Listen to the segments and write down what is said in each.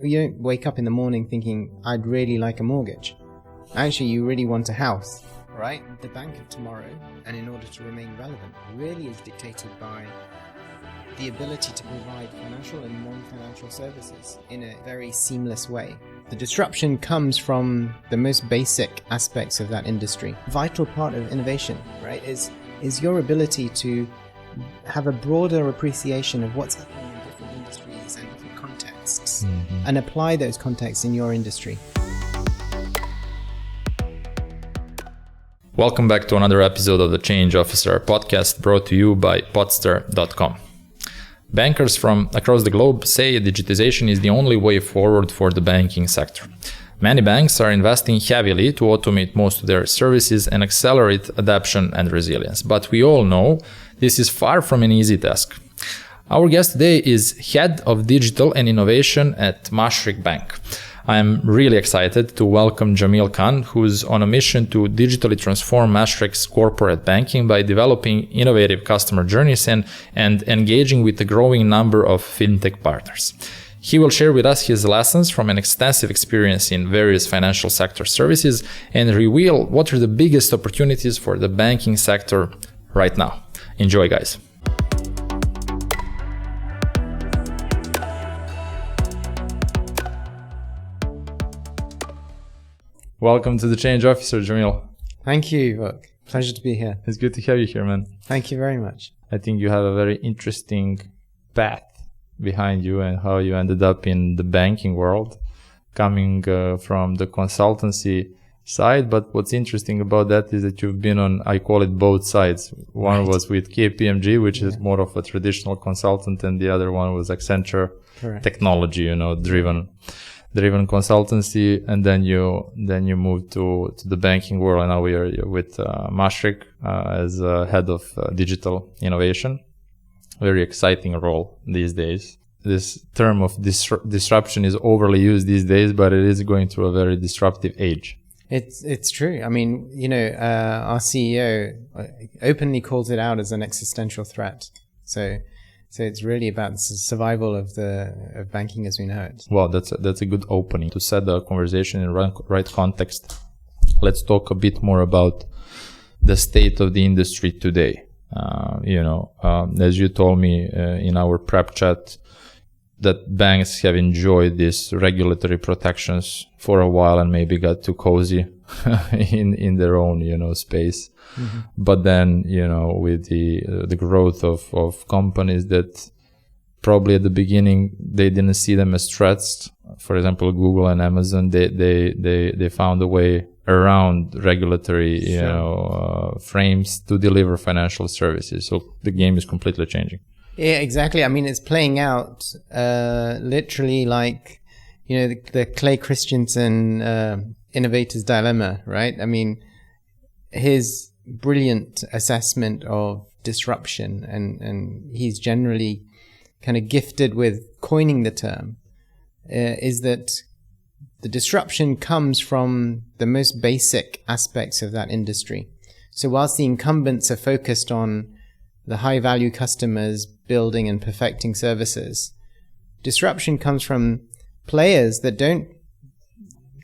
You don't wake up in the morning thinking, I'd really like a mortgage. Actually, you really want a house, right? The bank of tomorrow, and in order to remain relevant, really is dictated by the ability to provide financial and non-financial services in a very seamless way. The disruption comes from the most basic aspects of that industry. A vital part of innovation, right, is your ability to have a broader appreciation of what's happening in different industries and different contexts, and apply those contexts in your industry. Welcome back to another episode of the Change Officer podcast, brought to you by Podster.com. Bankers from across the globe say digitization is the only way forward for the banking sector. Many banks are investing heavily to automate most of their services and accelerate adaptation and resilience. But we all know this is far from an easy task. Our guest today is Head of Digital and Innovation at Mashreq Bank. I am really excited to welcome Jameel Khan, who's on a mission to digitally transform Mashreq's corporate banking by developing innovative customer journeys and engaging with a growing number of FinTech partners. He will share with us his lessons from an extensive experience in various financial sector services and reveal what are the biggest opportunities for the banking sector right now. Enjoy, guys. Welcome to the Change Officer, Jameel. Thank you, Vuk. Pleasure to be here. It's good to have you here, man. Thank you very much. I think you have a very interesting path behind you and how you ended up in the banking world, coming from the consultancy side. But what's interesting about that is that you've been on, I call it both sides. One was with KPMG, which is more of a traditional consultant, and the other one was Accenture, technology, driven consultancy, and then you moved to the banking world, and now we are with Mashreq as head of digital innovation. Very exciting role these days. This term of disruption is overly used these days, but it is going through a very disruptive age. It's true. I mean, our CEO openly calls it out as an existential threat. So it's really about the survival of banking as we know it. Well, that's a good opening to set the conversation in right context. Let's talk a bit more about the state of the industry today. As you told me in our prep chat, that banks have enjoyed these regulatory protections for a while and maybe got too cozy in their own, space. Mm-hmm. But then, with the growth of companies that probably at the beginning they didn't see them as threats. For example, Google and Amazon, they found a way around regulatory, frames to deliver financial services. So the game is completely changing. Yeah, exactly. I mean, it's playing out literally like, the Christensen Innovators dilemma, right? I mean, his brilliant assessment of disruption, and he's generally kind of gifted with coining the term, is that the disruption comes from the most basic aspects of that industry. So whilst the incumbents are focused on the high value customers building and perfecting services, disruption comes from players that don't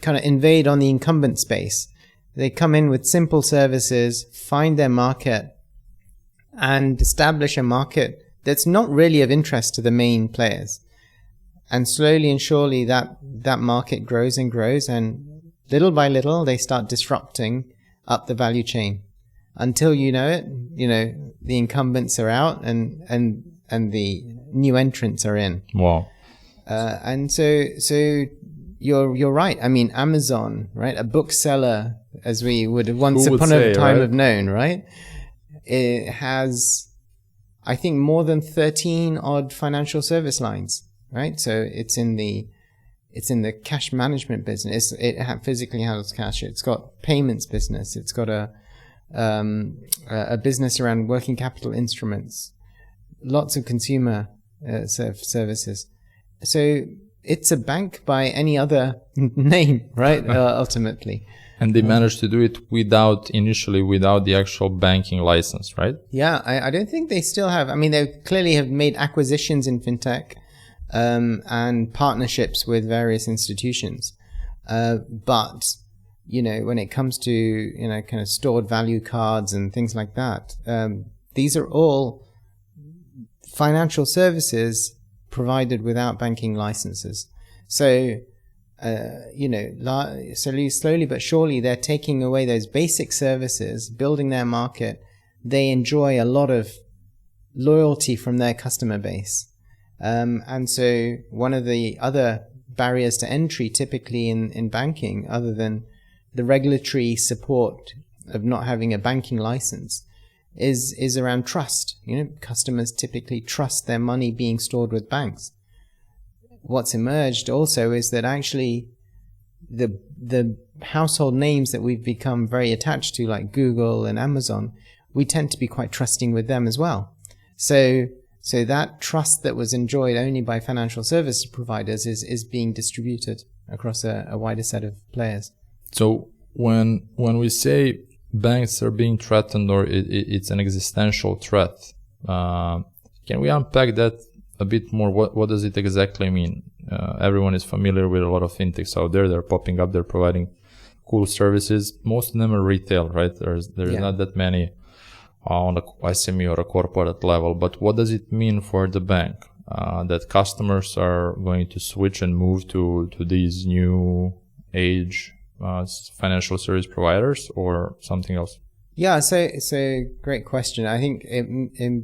kind of invade on the incumbent space. They come in with simple services, find their market, and establish a market that's not really of interest to the main players. And slowly and surely that market grows and grows, and little by little they start disrupting up the value chain. Until the incumbents are out and the new entrants are in. Wow. And so you're right. I mean, Amazon, right? A bookseller, as we would once upon a time have known, right? It has, I think, more than 13 odd financial service lines, right? So it's in the cash management business. It physically handles cash. It's got payments business. It's got a business around working capital instruments, lots of consumer services. So it's a bank by any other name, right? Ultimately. And they managed to do it initially without the actual banking license, right? Yeah, I don't think they still have. I mean, they clearly have made acquisitions in FinTech, and partnerships with various institutions. But when it comes to kind of stored value cards and things like that, these are all financial services provided without banking licenses. So slowly but surely they're taking away those basic services, building their market. They enjoy a lot of loyalty from their customer base. And so one of the other barriers to entry typically in banking, other than the regulatory support of not having a banking license, is around trust. Customers typically trust their money being stored with banks. What's emerged also is that actually the household names that we've become very attached to, like Google and Amazon, we tend to be quite trusting with them as well. So that trust that was enjoyed only by financial service providers is being distributed across a wider set of players. So when we say banks are being threatened, or it's an existential threat, can we unpack that a bit more? What does it exactly mean? Everyone is familiar with a lot of fintechs out there. They're popping up. They're providing cool services. Most of them are retail, right? There's not that many on a SME or a corporate level. But what does it mean for the bank that customers are going to switch and move to these new age financial service providers, or something else? Yeah, so it's a great question. I think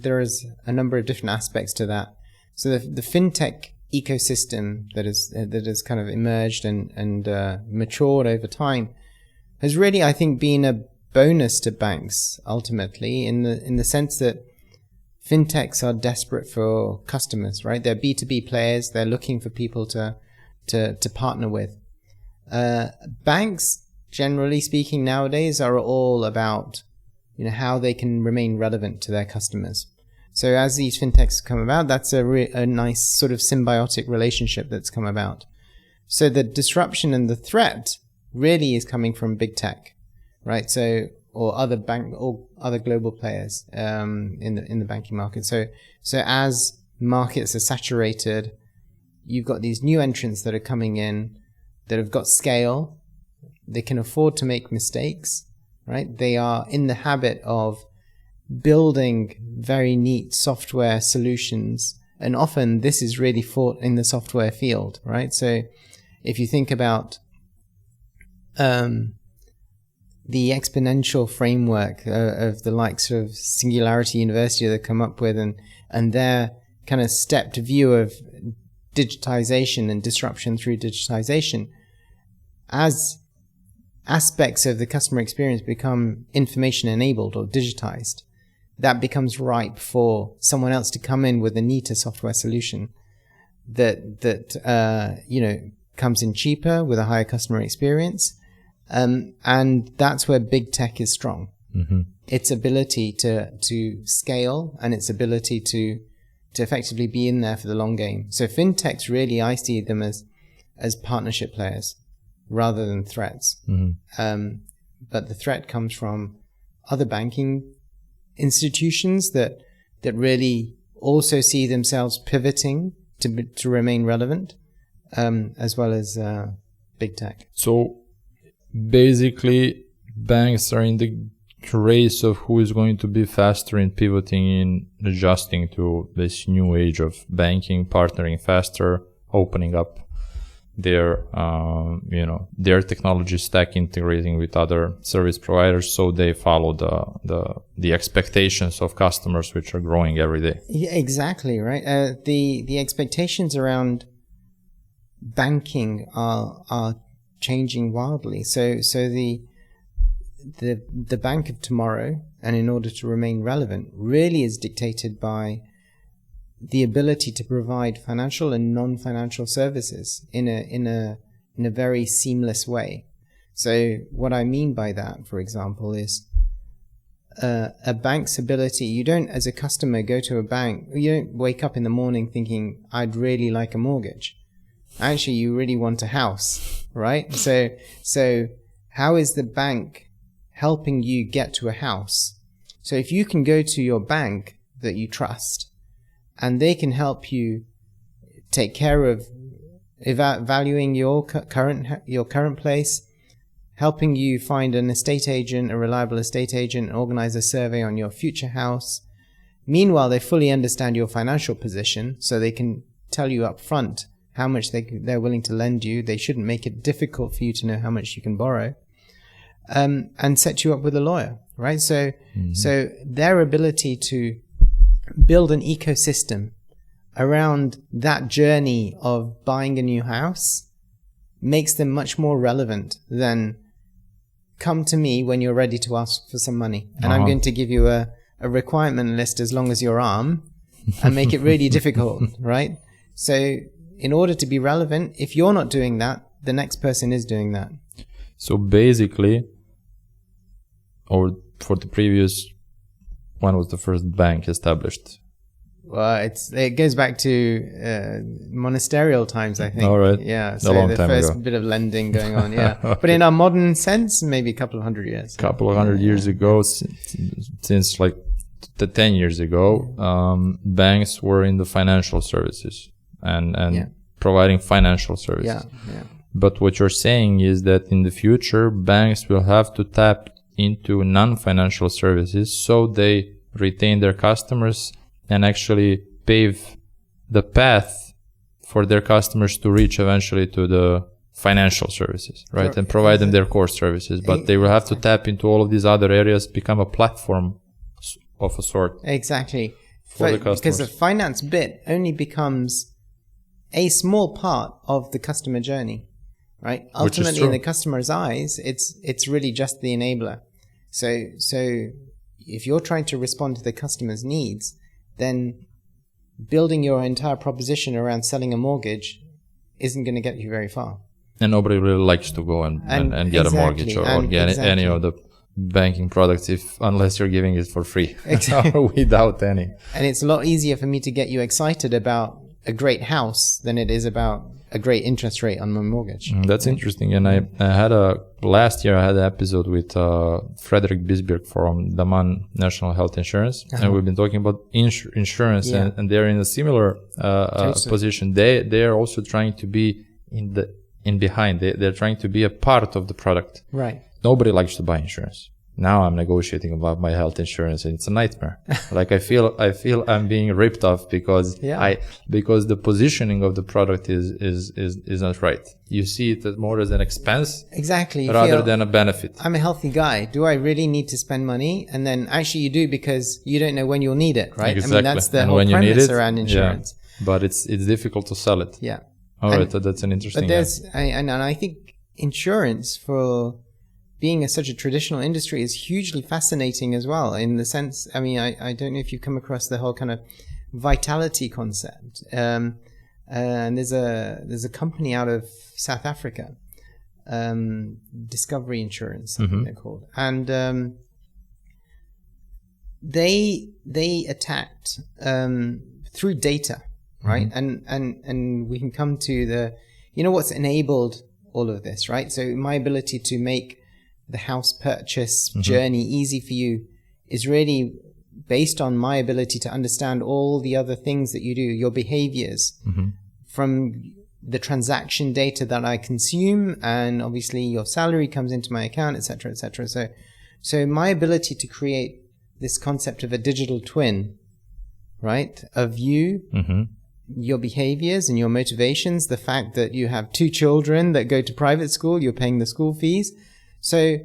there is a number of different aspects to that. So the FinTech ecosystem that has kind of emerged and matured over time has really, I think, been a bonus to banks ultimately, in the sense that FinTechs are desperate for customers, right? They're B2B players. They're looking for people to partner with. Banks, generally speaking, nowadays are all about how they can remain relevant to their customers. So as these fintechs come about, that's a nice sort of symbiotic relationship that's come about. So the disruption and the threat really is coming from big tech, right? So or other global players in the banking market. So as markets are saturated, you've got these new entrants that are coming in that have got scale. They can afford to make mistakes, right? They are in the habit of building very neat software solutions, and often this is really fought in the software field, right? So if you think about the exponential framework of the likes of Singularity University that come up with, and their kind of stepped view of digitization and disruption through digitization, as aspects of the customer experience become information enabled or digitized, that becomes ripe for someone else to come in with a neater software solution that comes in cheaper with a higher customer experience. And that's where big tech is strong. Mm-hmm. Its ability to scale and its ability to effectively be in there for the long game. So fintechs, really, I see them as partnership players rather than threats. Mm-hmm. But the threat comes from other banking institutions that really also see themselves pivoting to remain relevant, as well as big tech. So basically, banks are in the race of who is going to be faster in pivoting, in adjusting to this new age of banking, partnering faster, opening up their technology stack, integrating with other service providers, so they follow the expectations of customers, which are growing every day. Yeah, exactly, right. The expectations around banking are changing wildly. So the bank of tomorrow, and in order to remain relevant, really is dictated by the ability to provide financial and non-financial services in a very seamless way. So what I mean by that, for example, is a bank's ability. You don't, as a customer, go to a bank. You don't wake up in the morning thinking, I'd really like a mortgage. Actually, you really want a house, right? So how is the bank helping you get to a house? So if you can go to your bank that you trust, and they can help you take care of valuing your current place, helping you find an estate agent, a reliable estate agent, organize a survey on your future house. Meanwhile, they fully understand your financial position, so they can tell you up front how much they're willing to lend you. They shouldn't make it difficult for you to know how much you can borrow, and set you up with a lawyer, right? So their ability to build an ecosystem around that journey of buying a new house makes them much more relevant than come to me when you're ready to ask for some money. And I'm going to give you a requirement list as long as your arm and make it really difficult, right? So in order to be relevant, if you're not doing that, the next person is doing that. So basically, or for the previous, when was the first bank established? Well, it goes back to monasterial times, I think. All right. Yeah. So the first bit of lending going on, yeah. Okay. But in our modern sense, maybe a couple of hundred years. Couple of hundred years ago, since like 10 years ago, banks were in the financial services and providing financial services. Yeah. But what you're saying is that in the future, banks will have to tap into non-financial services so they retain their customers and actually pave the path for their customers to reach eventually to the financial services, right? And provide them their core services. But they will have to tap into all of these other areas, become a platform of a sort. Exactly. For the customers. Because the finance bit only becomes a small part of the customer journey, right? Ultimately, in the customer's eyes, it's really just the enabler. So if you're trying to respond to the customer's needs, then building your entire proposition around selling a mortgage isn't going to get you very far. And nobody really likes to go and get a mortgage or get any of the banking products unless you're giving it for free. Exactly. Or without any. And it's a lot easier for me to get you excited about a great house than it is about a great interest rate on my mortgage. That's interesting. And I had last year I had an episode with Frederick Bisberg from Daman National Health Insurance. And we've been talking about insurance and they're in a similar position. They are also trying to be behind. They're trying to be a part of the product. Right. Nobody likes to buy insurance. Now I'm negotiating about my health insurance and it's a nightmare. Like I feel I'm being ripped off because the positioning of the product is not right. You see it more as an expense rather than a benefit. I'm a healthy guy. Do I really need to spend money? And then actually you do because you don't know when you'll need it, right? Exactly. I mean, that's the whole premise around insurance. Yeah. But it's difficult to sell it. Yeah. All right. That's an interesting. But and I think insurance for being such a traditional industry is hugely fascinating as well, in the sense, I mean, I don't know if you've come across the whole kind of vitality concept. And there's a company out of South Africa, Discovery Insurance, I think they're called. And they attacked through data, right? And we can come to what's enabled all of this, right? So my ability to make the house purchase journey easy for you is really based on my ability to understand all the other things that you do, your behaviors, from the transaction data that I consume, and obviously your salary comes into my account, etc., etc. So my ability to create this concept of a digital twin, right, of you, your behaviors and your motivations, the fact that you have 2 children that go to private school, you're paying the school fees. So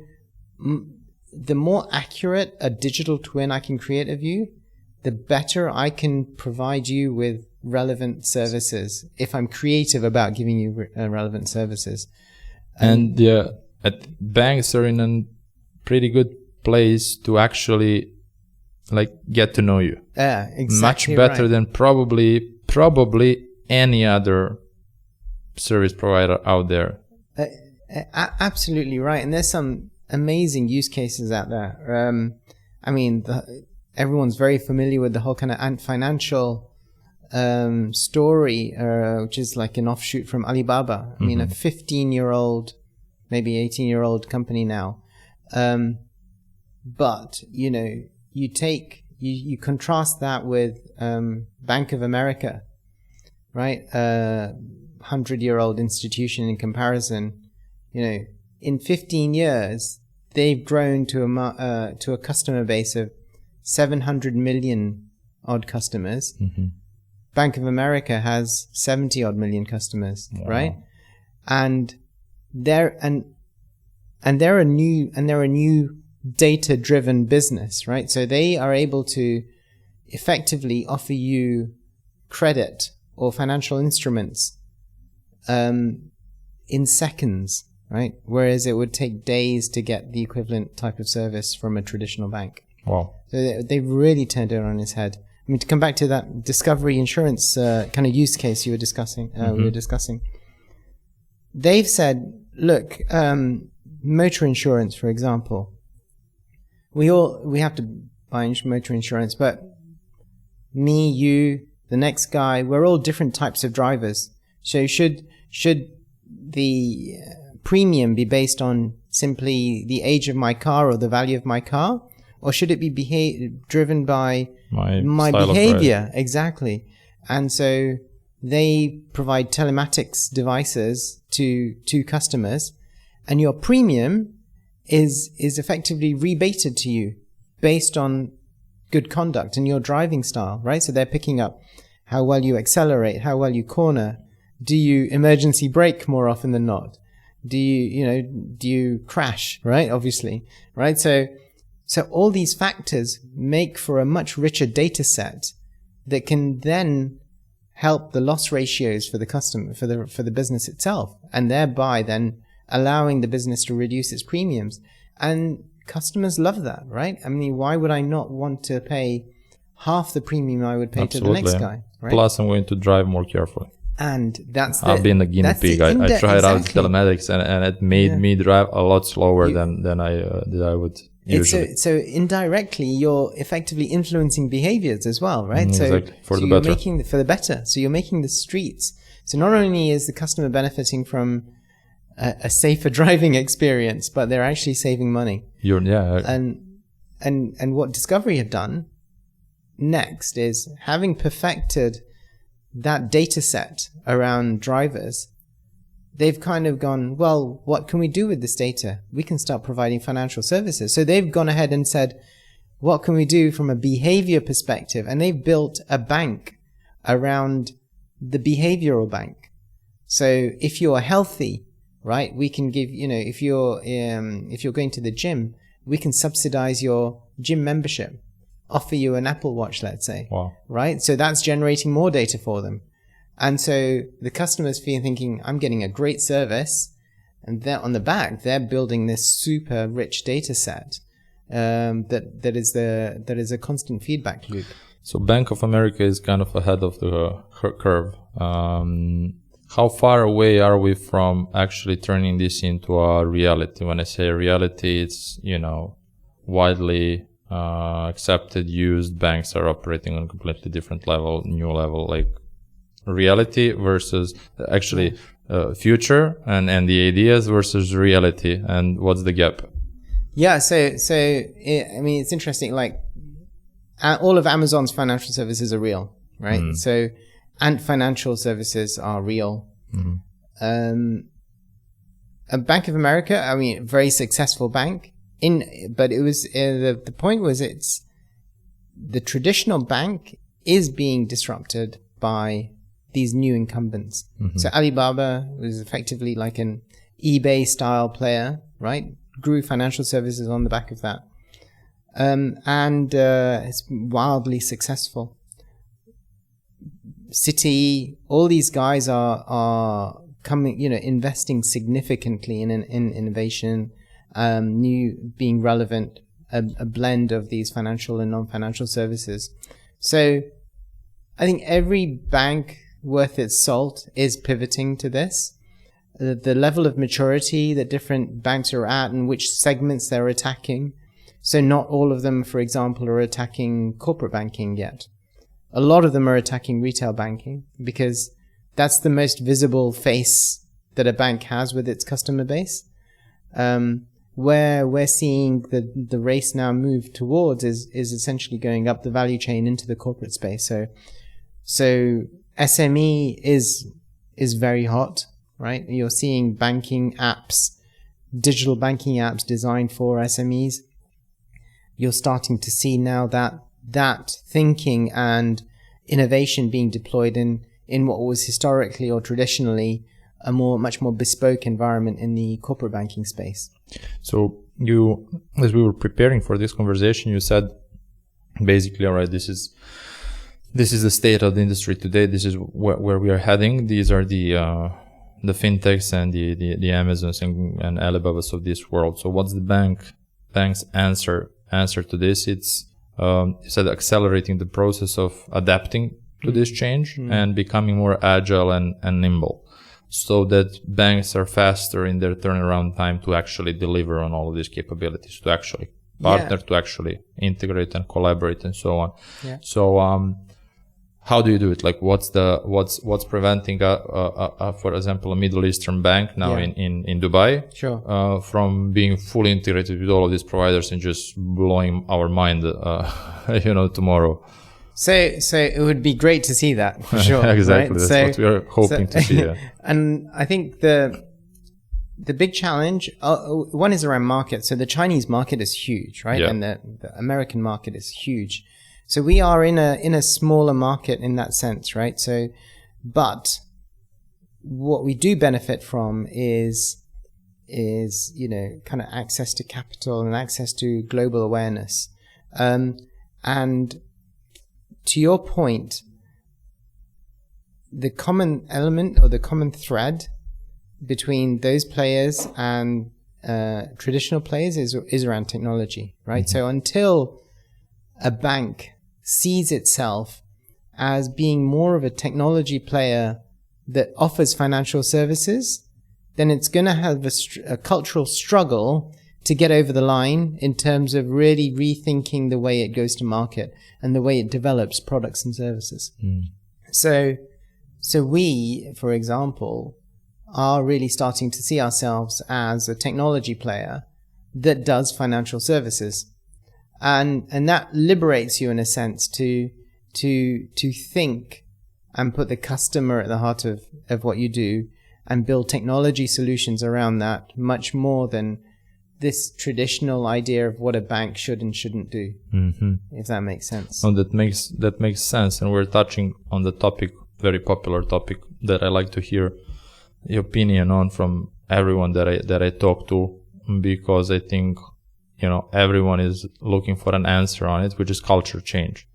the more accurate a digital twin I can create of you, the better I can provide you with relevant services if I'm creative about giving you relevant services. And banks are in a pretty good place to actually get to know you. Yeah, exactly. Much better than probably any other service provider out there. Absolutely right. And there's some amazing use cases out there. I mean, everyone's very familiar with the whole kind of Ant Financial story, which is like an offshoot from Alibaba. I mean, a 15-year-old, maybe 18-year-old company now. But, you contrast that with Bank of America, right? 100-year-old institution in comparison, in 15 years, they've grown to a customer base of 700 million odd customers. Mm-hmm. Bank of America has 70 odd million customers, Wow. right? And they're a new data-driven business, right? So they are able to effectively offer you credit or financial instruments in seconds, right? Whereas it would take days to get the equivalent type of service from a traditional bank. Wow. So they've really turned it on its head. I mean, to come back to that discovery insurance kind of use case you were discussing, we were discussing, they've said, look, motor insurance, for example, we have to buy motor insurance, but me, you, the next guy, we're all different types of drivers. So should the premium be based on simply the age of my car or the value of my car? Or should it be driven by my behavior? Exactly. And so they provide telematics devices to customers, and your premium is effectively rebated to you based on good conduct and your driving style, right? So they're picking up how well you accelerate, how well you corner. Do you emergency brake more often than not? Do you crash, right? Obviously, right? So all these factors make for a much richer data set that can then help the loss ratios for the customer, for the business itself, and thereby then allowing the business to reduce its premiums. And customers love that, right? I mean, why would I not want to pay half the premium I would pay Absolutely. to the next guy, right? Plus, I'm going to drive more carefully. And I've been a guinea pig. I tried out telematics, and it made me drive a lot slower than I would usually. So indirectly, you're effectively influencing behaviors as well, right? Exactly. For the better. So you're making the streets. So not only is the customer benefiting from a safer driving experience, but they're actually saving money. And what Discovery have done next is, having perfected that data set around drivers, they've kind of gone, well, what can we do with this data? We can start providing financial services. So they've gone ahead and said, what can we do from a behavior perspective? And they've built a bank around the behavioral bank. So if you're healthy, right, we can give, if you're going to the gym, we can subsidize your gym membership, offer you an Apple Watch, let's say. Wow. Right? So that's generating more data for them. And so the customers thinking, I'm getting a great service, and they're on the back, they're building this super rich data set that is a constant feedback loop. So Bank of America is kind of ahead of the curve. How far away are we from actually turning this into a reality? When I say reality, it's, widely accepted, used. Banks are operating on a completely different level, new level, like reality versus actually future, and the ideas versus reality, and what's the gap? Yeah, it's interesting. Like, all of Amazon's financial services are real, right? So, and financial services are real. A Bank of America, very successful bank. But it was the point was, it's the traditional bank is being disrupted by these new incumbents. So Alibaba was effectively like an eBay style player, right? Grew financial services on the back of that, and it's wildly successful. Citi, all these guys are coming, investing significantly in innovation. New, being relevant, a blend of these financial and non-financial services. So I think every bank worth its salt is pivoting to this. The level of maturity that different banks are at and which segments they're attacking. So not all of them, for example, are attacking corporate banking yet. A lot of them are attacking retail banking because that's the most visible face that a bank has with its customer base. Where we're seeing the race now move towards is essentially going up the value chain into the corporate space. So SME is very hot, right? You're seeing banking apps, digital banking apps designed for SMEs. You're starting to see now that thinking and innovation being deployed in what was historically or traditionally a much more bespoke environment in the corporate banking space. So you, as we were preparing for this conversation, you said basically, all right, this is the state of the industry today. This is where we are heading. These are the fintechs and the Amazons and Alibabas of this world. So what's the bank's answer to this? It's you said accelerating the process of adapting to this change and becoming more agile and nimble, so that banks are faster in their turnaround time to actually deliver on all of these capabilities, to actually partner, to actually integrate and collaborate and so on. Yeah. So how do you do it? Like what's preventing for example, a Middle Eastern bank now in Dubai from being fully integrated with all of these providers and just blowing our mind tomorrow? So it would be great to see that, for sure. Exactly, right? That's what we are hoping to see. Yeah. And I think the big challenge, one is around market. So the Chinese market is huge, right? Yeah. And the American market is huge. So we are in a smaller market in that sense, right? So, but what we do benefit from is kind of access to capital and access to global awareness. And to your point, the common element or the common thread between those players and traditional players is around technology, right? Mm-hmm. So until a bank sees itself as being more of a technology player that offers financial services, then it's going to have a cultural struggle to get over the line in terms of really rethinking the way it goes to market and the way it develops products and services. So we, for example, are really starting to see ourselves as a technology player that does financial services. And that liberates you in a sense to think and put the customer at the heart of what you do and build technology solutions around that much more than this traditional idea of what a bank should and shouldn't do, if that makes sense. Oh, that makes sense. And we're touching on the topic, very popular topic that I like to hear the opinion on from everyone that I talk to, because I think, everyone is looking for an answer on it, which is culture change.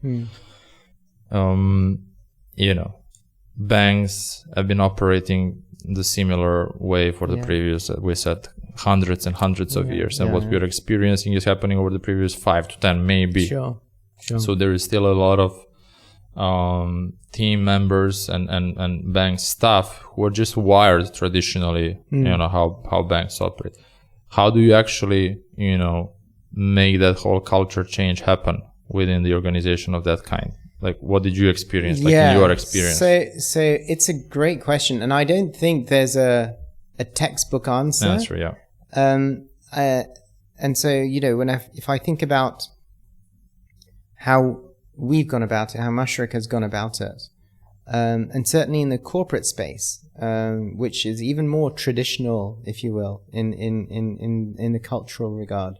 Banks have been operating the similar way for the previous, we said, hundreds and hundreds of years. And what we're experiencing is happening over the previous 5 to 10, maybe. Sure. So there is still a lot of team members and bank staff who are just wired traditionally, how banks operate. How do you actually, make that whole culture change happen within the organization of that kind? Like, what did you experience, in your experience? So it's a great question. And I don't think there's a textbook answer. Yeah. And so, if I think about how we've gone about it, how Mashreq has gone about it, and certainly in the corporate space, which is even more traditional, if you will, in the cultural regard,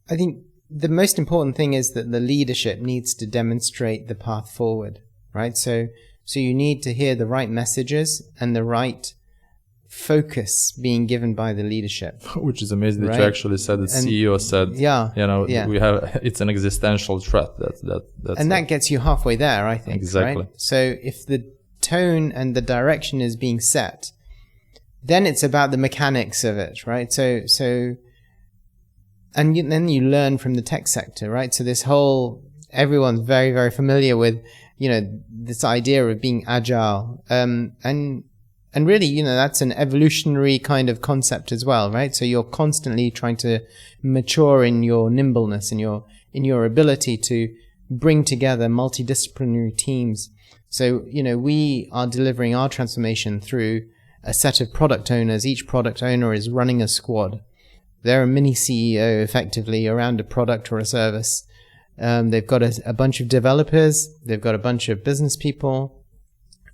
I think the most important thing is that the leadership needs to demonstrate the path forward, right? So you need to hear the right messages and the right focus being given by the leadership. Which is amazing that you actually said, the CEO said, we have, it's an existential threat. That gets you halfway there, I think. Exactly. Right? So if the tone and the direction is being set, then it's about the mechanics of it, right? Then you learn from the tech sector, right? So everyone's very, very familiar with, this idea of being agile. And really, that's an evolutionary kind of concept as well, right? So you're constantly trying to mature in your nimbleness and in your ability to bring together multidisciplinary teams. So, we are delivering our transformation through a set of product owners. Each product owner is running a squad. They're a mini CEO effectively around a product or a service. They've got a bunch of developers. They've got a bunch of business people.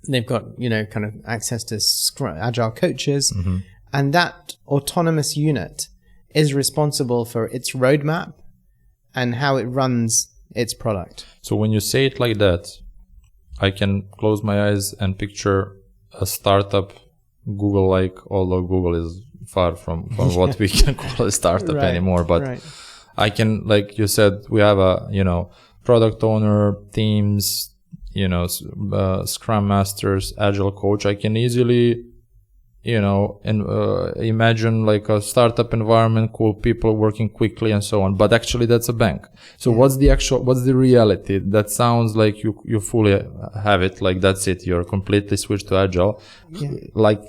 They've got, kind of access to agile coaches. Mm-hmm. And that autonomous unit is responsible for its roadmap and how it runs its product. So when you say it like that, I can close my eyes and picture a startup Google-like, although Google is far from what we can call a startup anymore. But I can, like you said, we have a, product owner, teams, Scrum Masters, Agile coach. I can easily, imagine like a startup environment, cool people working quickly and so on. But actually that's a bank. So what's the reality? That sounds like you fully have it. Like that's it. You're completely switched to Agile. Yeah. Like,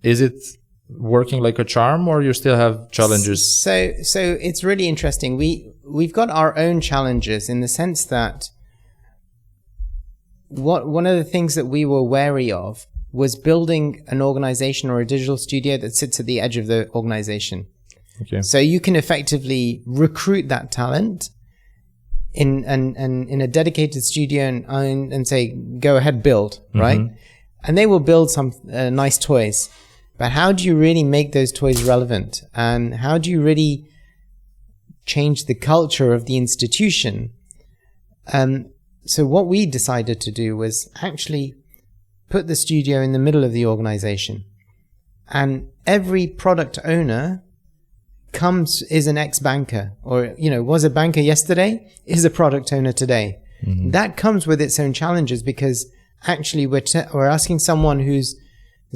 is it working like a charm, or you still have challenges? So it's really interesting. We've got our own challenges in the sense that one of the things that we were wary of was building an organization or a digital studio that sits at the edge of the organization. Okay. So you can effectively recruit that talent in a dedicated studio and say, go ahead, build, right? And they will build some nice toys. But how do you really make those toys relevant? And how do you really change the culture of the institution? So what we decided to do was actually put the studio in the middle of the organization. And every product owner is an ex-banker, or, was a banker yesterday, is a product owner today. Mm-hmm. That comes with its own challenges, because actually we're asking someone who's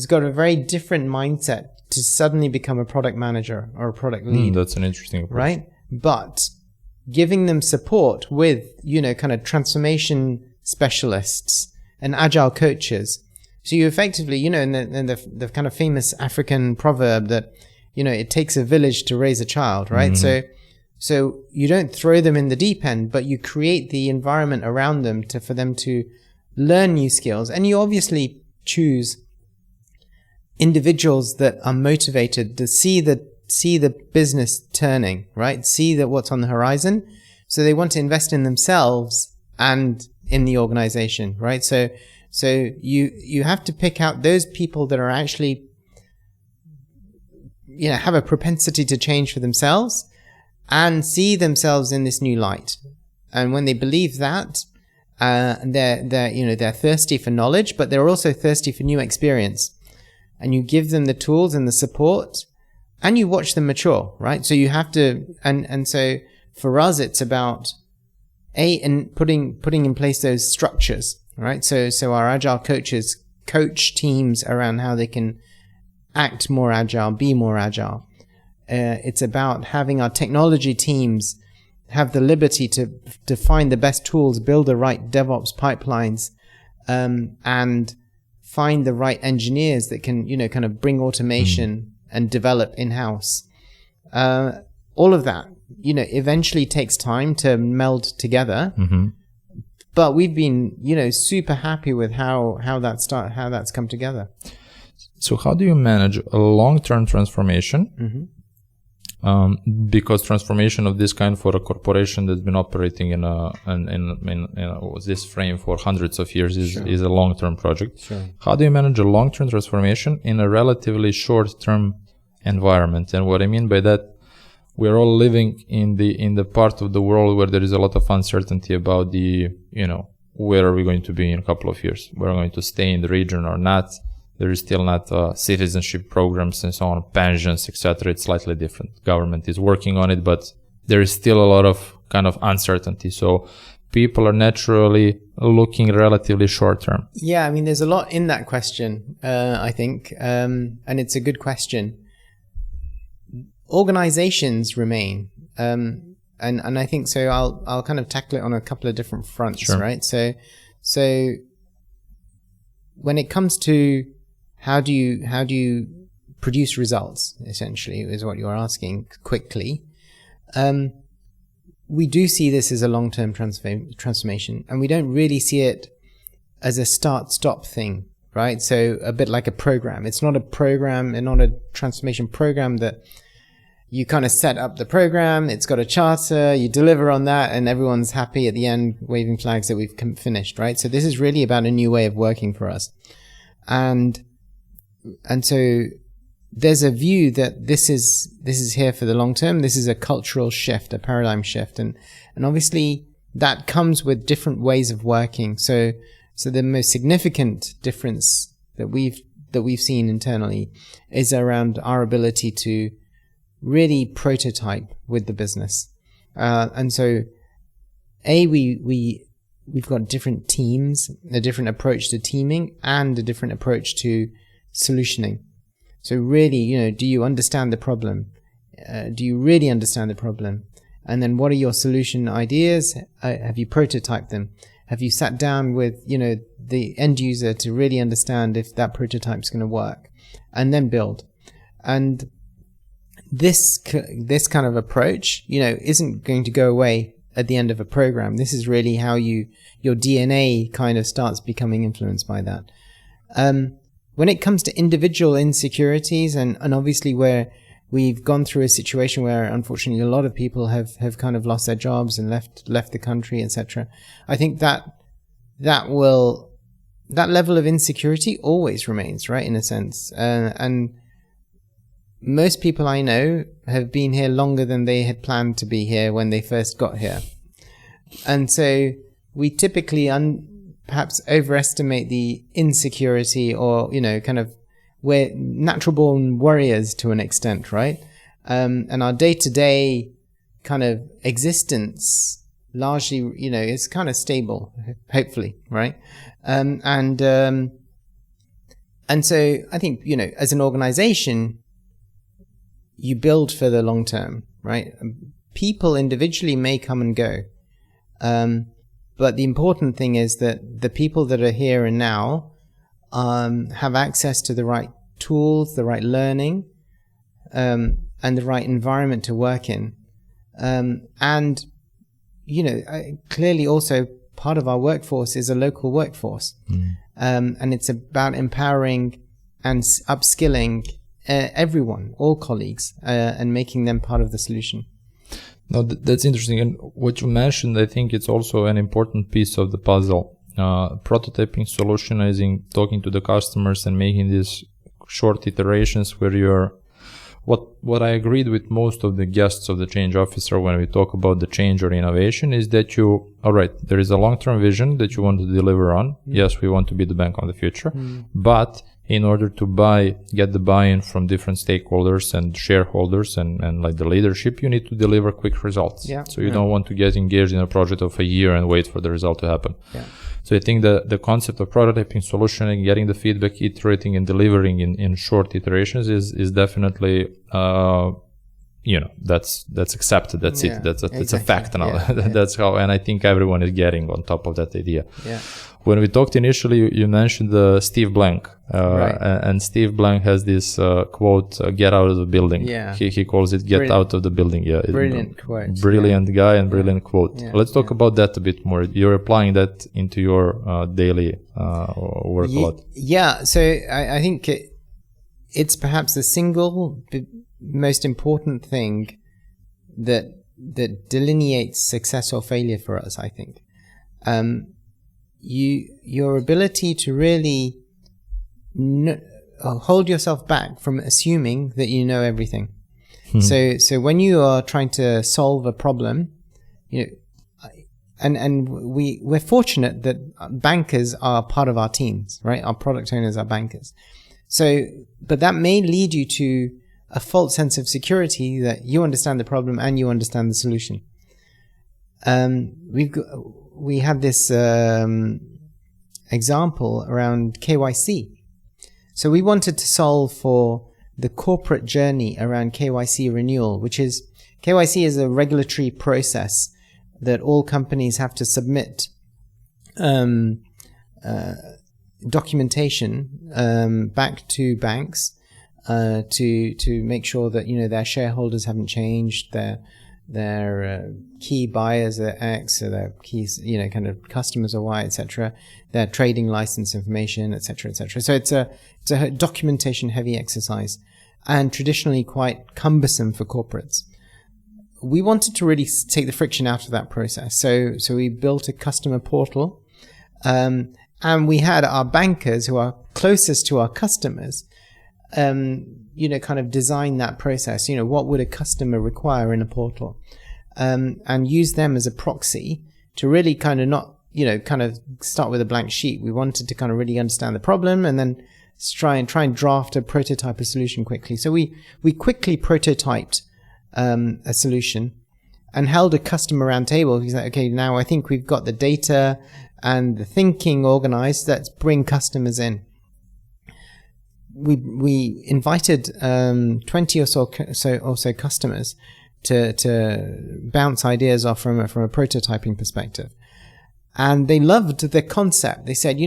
got a very different mindset to suddenly become a product manager or a product lead. That's an interesting approach. Right? But giving them support with, kind of transformation specialists and agile coaches. So you effectively, in the kind of famous African proverb that, it takes a village to raise a child, right? Mm-hmm. So you don't throw them in the deep end, but you create the environment around them for them to learn new skills. And you obviously choose individuals that are motivated to see the business turning, right? See that what's on the horizon. So they want to invest in themselves and in the organization, right? So you have to pick out those people that are actually, have a propensity to change for themselves and see themselves in this new light. And when they believe that, they're thirsty for knowledge, but they're also thirsty for new experience. And you give them the tools and the support, and you watch them mature, right? So you have to, and so for us, it's about putting in place those structures, right? So our agile coaches coach teams around how they can act more agile, be more agile. It's about having our technology teams have the liberty to find the best tools, build the right DevOps pipelines, and find the right engineers that can, kind of bring automation and develop in-house. All of that, eventually takes time to meld together. Mm-hmm. But we've been, super happy with how that's come together. So how do you manage a long-term transformation? Mm-hmm. Because transformation of this kind for a corporation that's been operating in this frame for hundreds of years is a long-term project. Sure. How do you manage a long-term transformation in a relatively short-term environment? And what I mean by that, we're all living in the part of the world where there is a lot of uncertainty about where are we going to be in a couple of years? We're going to stay in the region or not? There is still not citizenship programs and so on, pensions, etc. It's slightly different. Government is working on it, but there is still a lot of kind of uncertainty. So people are naturally looking relatively short term. Yeah, I mean, there's a lot in that question, I think, and it's a good question. Organizations remain, and I think so. I'll kind of tackle it on a couple of different fronts, sure. Right? So when it comes to how do you produce results, essentially, is what you're asking quickly. We do see this as a long-term transformation, and we don't really see it as a start-stop thing, right? So a bit like a program. It's not a program and not a transformation program that, you kind of set up the program, it's got a charter, you deliver on that, and everyone's happy at the end, waving flags that we've finished, right? So this is really about a new way of working for us. And so there's a view that this is here for the long term. This is a cultural shift, a paradigm shift. And obviously that comes with different ways of working. So the most significant difference that we've seen internally is around our ability to really prototype with the business. And so we've got different teams, a different approach to teaming and a different approach to solutioning. So really, do you understand the problem? Do you really understand the problem? And then what are your solution ideas? Have you prototyped them? Have you sat down with, the end user to really understand if that prototype is going to work? And then build. And this kind of approach, isn't going to go away at the end of a program. This is really how your DNA kind of starts becoming influenced by that. When it comes to individual insecurities, and obviously where we've gone through a situation where unfortunately a lot of people have kind of lost their jobs and left the country, etc. I think that level of insecurity always remains, right, in a sense. And most people I know have been here longer than they had planned to be here when they first got here. And so we typically perhaps overestimate the insecurity, or, kind of, we're natural born warriors to an extent, right? And our day-to-day kind of existence largely, is kind of stable, hopefully, right? And so I think, as an organization, you build for the long term, right? People individually may come and go. But the important thing is that the people that are here and now have access to the right tools, the right learning, and the right environment to work in. And, clearly also part of our workforce is a local workforce. And it's about empowering and upskilling everyone, all colleagues, and making them part of the solution. No, that's interesting. And what you mentioned, I think it's also an important piece of the puzzle. Prototyping, solutionizing, talking to the customers and making these short iterations where you're... What I agreed with most of the guests of the change officer when we talk about the change or innovation is that there is a long-term vision that you want to deliver on. Yes, we want to be the bank of the future, but in order to get the buy-in from different stakeholders and shareholders and like the leadership, you need to deliver quick results. So you don't want to get engaged in a project of a year and wait for the result to happen. So I think the concept of prototyping, solutioning, getting the feedback, iterating and delivering in short iterations is definitely, that's accepted. That's it. That's exactly. A fact now. That's how, and I think everyone is getting on top of that idea. When we talked initially, you mentioned Steve Blank, right. And Steve Blank has this quote, "Get out of the building." He calls it "Get out of the building." Brilliant quote. Brilliant guy and brilliant quote. Let's talk about that a bit more. You're applying that into your daily work a lot. So I think it's perhaps the single most important thing that delineates success or failure for us, I think. Your ability to really hold yourself back from assuming that you know everything. So when you are trying to solve a problem, and we're fortunate that bankers are part of our teams, right? Our product owners are bankers. But that may lead you to a false sense of security that you understand the problem and you understand the solution. We have this example around KYC. So we wanted to solve for the corporate journey around KYC renewal, which is KYC is a regulatory process that all companies have to submit documentation back to banks to make sure that their shareholders haven't changed, their key buyers are X, or their key kind of customers are Y, etc. Their trading license information, etc., etc. So it's a documentation heavy exercise, and traditionally quite cumbersome for corporates. We wanted to really take the friction out of that process. So we built a customer portal, and we had our bankers who are closest to our customers, kind of design that process. What would a customer require in a portal? And use them as a proxy to really kind of not, kind of start with a blank sheet. We wanted to kind of really understand the problem and then try and draft a prototype, a solution quickly. So we quickly prototyped a solution and held a customer roundtable. We said, okay, now I think we've got the data and the thinking organized. Let's bring customers in. We invited 20 or so customers to bounce ideas off from a prototyping perspective, and they loved the concept. They said,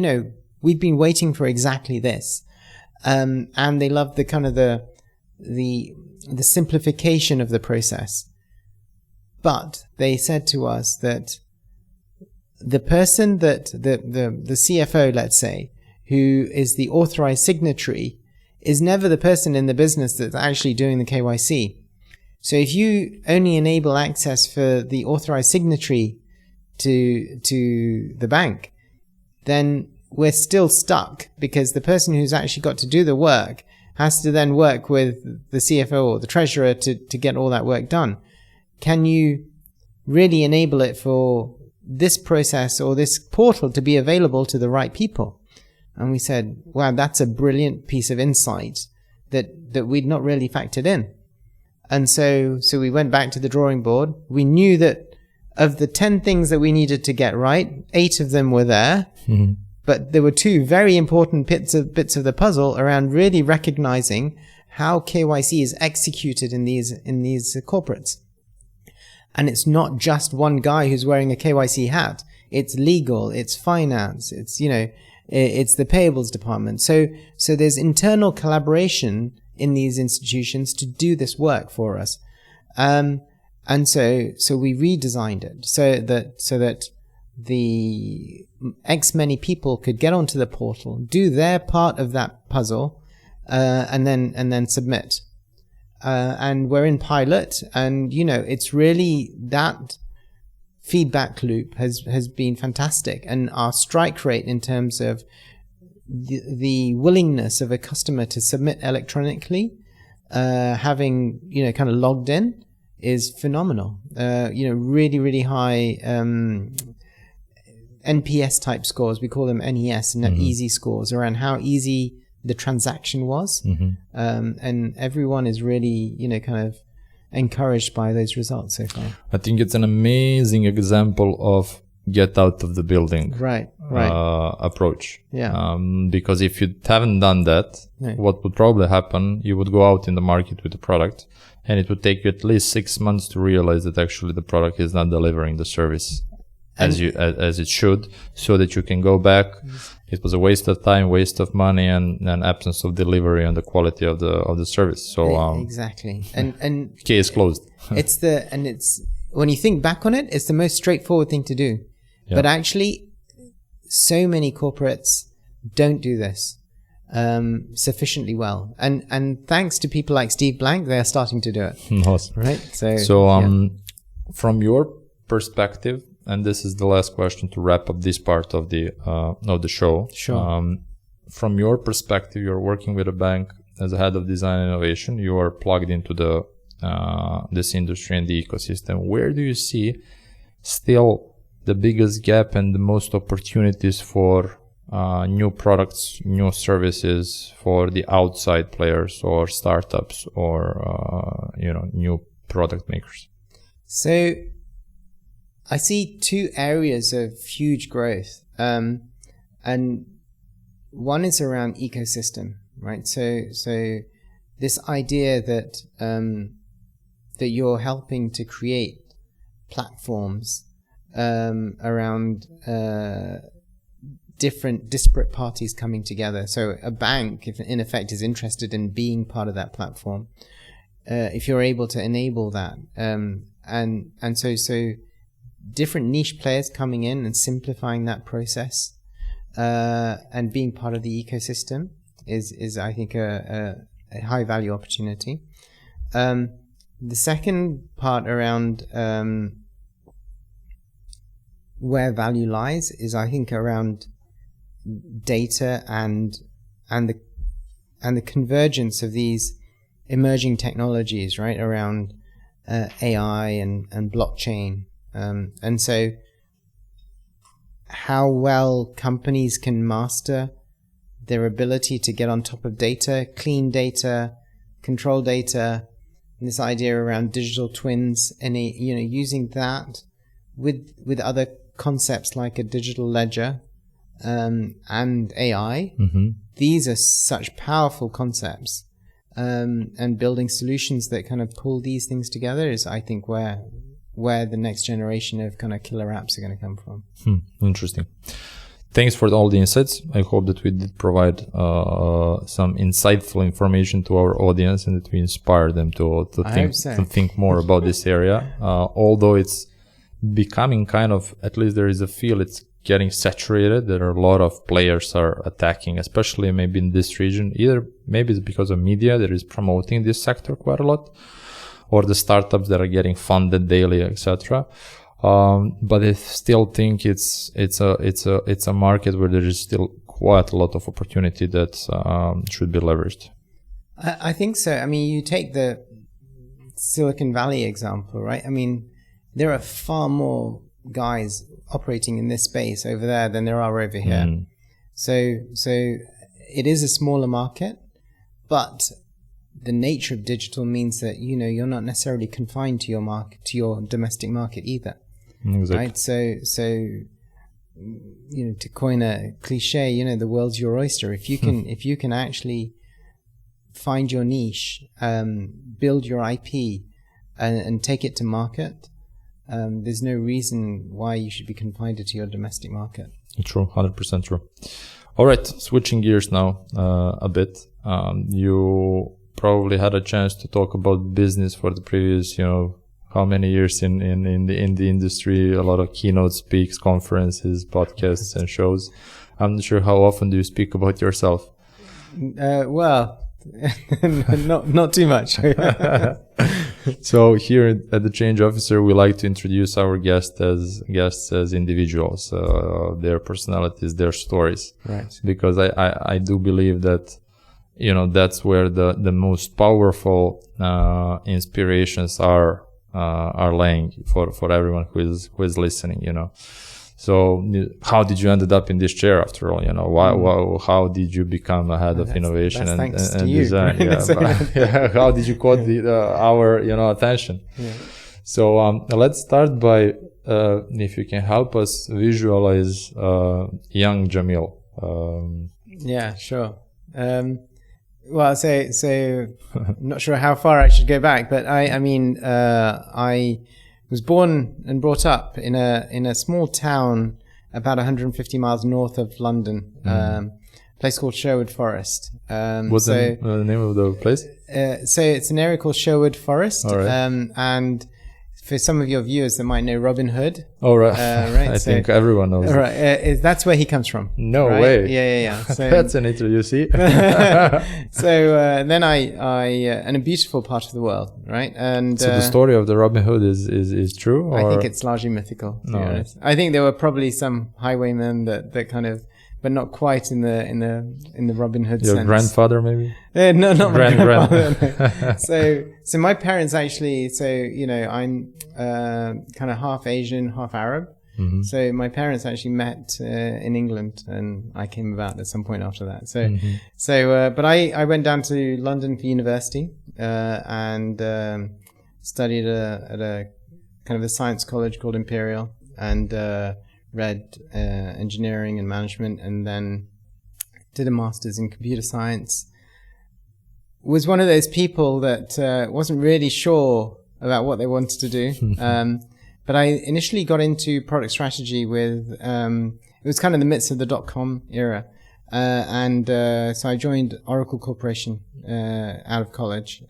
we've been waiting for exactly this, and they loved the kind of the simplification of the process. But they said to us that the person that the CFO, let's say, who is the authorized signatory, is never the person in the business that's actually doing the KYC. So if you only enable access for the authorized signatory to the bank, then we're still stuck, because the person who's actually got to do the work has to then work with the CFO or the treasurer to get all that work done. Can you really enable it for this process or this portal to be available to the right people? And we said, wow, that's a brilliant piece of insight that we'd not really factored in. And so we went back to the drawing board. We knew that of the 10 things that we needed to get right, 8 of them were there. Mm-hmm. But there were 2 very important bits of the puzzle around really recognizing how KYC is executed in these corporates. And it's not just one guy who's wearing a KYC hat. It's legal, it's finance, it's it's the payables department. So there's internal collaboration in these institutions to do this work for us. And so we redesigned it so that the X many people could get onto the portal, do their part of that puzzle, and then submit. And we're in pilot, and it's really that feedback loop has been fantastic, and our strike rate in terms of the willingness of a customer to submit electronically, having kind of logged in, is phenomenal. Really, really high NPS type scores. We call them NES, and easy scores, around how easy the transaction was. Mm-hmm. And everyone is really, kind of encouraged by those results so far. I think it's an amazing example of get out of the building right. approach. Yeah. Because if you haven't done that, what would probably happen, you would go out in the market with the product, and it would take you at least 6 months to realize that actually the product is not delivering the service as it should, so that you can go back. It was a waste of time, waste of money, and an absence of delivery on the quality of the service. So exactly, and case closed. it's when you think back on it, it's the most straightforward thing to do. Yeah. But actually, so many corporates don't do this sufficiently well, and thanks to people like Steve Blank, they are starting to do it. Awesome. Right. So from your perspective, and this is the last question to wrap up this part of the show. Sure. From your perspective, you're working with a bank as a head of design and innovation. You are plugged into this industry and the ecosystem. Where do you see still the biggest gap and the most opportunities for new products, new services for the outside players or startups or new product makers? So I see 2 areas of huge growth, and one is around ecosystem, right? So this idea that that you're helping to create platforms around different disparate parties coming together. So a bank, if in effect, is interested in being part of that platform, if you're able to enable that, and so different niche players coming in and simplifying that process, and being part of the ecosystem is I think a a high value opportunity. The second part around where value lies is, I think, around data and the convergence of these emerging technologies, right, around AI and blockchain. And so how well companies can master their ability to get on top of data, clean data, control data, and this idea around digital twins, and using that with other concepts like a digital ledger and AI. Mm-hmm. These are such powerful concepts, and building solutions that kind of pull these things together is, I think, where the next generation of kind of killer apps are going to come from. Interesting. Thanks for all the insights. I hope that we did provide some insightful information to our audience and that we inspire them to think more about this area. Although it's becoming kind of, at least there is a feel it's getting saturated. There are a lot of players are attacking, especially maybe in this region. Either maybe it's because of media that is promoting this sector quite a lot, or the startups that are getting funded daily, etc. But I still think it's a market where there is still quite a lot of opportunity that should be leveraged. I think so. I mean, you take the Silicon Valley example, right? I mean, there are far more guys operating in this space over there than there are over here. So it is a smaller market, but the nature of digital means that, you're not necessarily confined to your market, to your domestic market either. Exactly. Right. So to coin a cliche, the world's your oyster. If you can actually find your niche, build your IP, and take it to market, there's no reason why you should be confined to your domestic market. True, 100% true. All right, switching gears now a bit. You probably had a chance to talk about business for the previous, how many years in the industry, a lot of keynote speaks, conferences, podcasts, and shows. I'm not sure how often do you speak about yourself? Well, not too much. So here at the Change Officer, we like to introduce our guests as individuals, their personalities, their stories. Right. Because I do believe that, that's where the most powerful inspirations are laying for everyone who is listening. So how did you ended up in this chair after all? How did you become a head of innovation and design? How did you caught our attention? Yeah. So let's start by if you can help us visualize young Jameel. Yeah, sure. Well, so I'm not sure how far I should go back, but I was born and brought up in a small town about 150 miles north of London, a place called Sherwood Forest. What's the name of the place? So it's an area called Sherwood Forest, right. And for some of your viewers that might know Robin Hood. Oh, right. I think everyone knows. Right. That's where he comes from. No right? way. Yeah. So, that's an intro, you see. So then I in a beautiful part of the world, right? And so the story of the Robin Hood is true? Or? I think it's largely mythical, to be honest. I think there were probably some highwaymen that kind of, but not quite in the Robin Hood sense. Your grandfather, maybe? No, not my grandfather. No. So my parents actually, I'm kind of half Asian, half Arab. Mm-hmm. So my parents actually met in England, and I came about at some point after that. But I went down to London for university and studied at a kind of a science college called Imperial, and read engineering and management, and then did a master's in computer science. Was one of those people that wasn't really sure about what they wanted to do. But I initially got into product strategy with, it was kind of the midst of the .com era. So I joined Oracle Corporation out of college.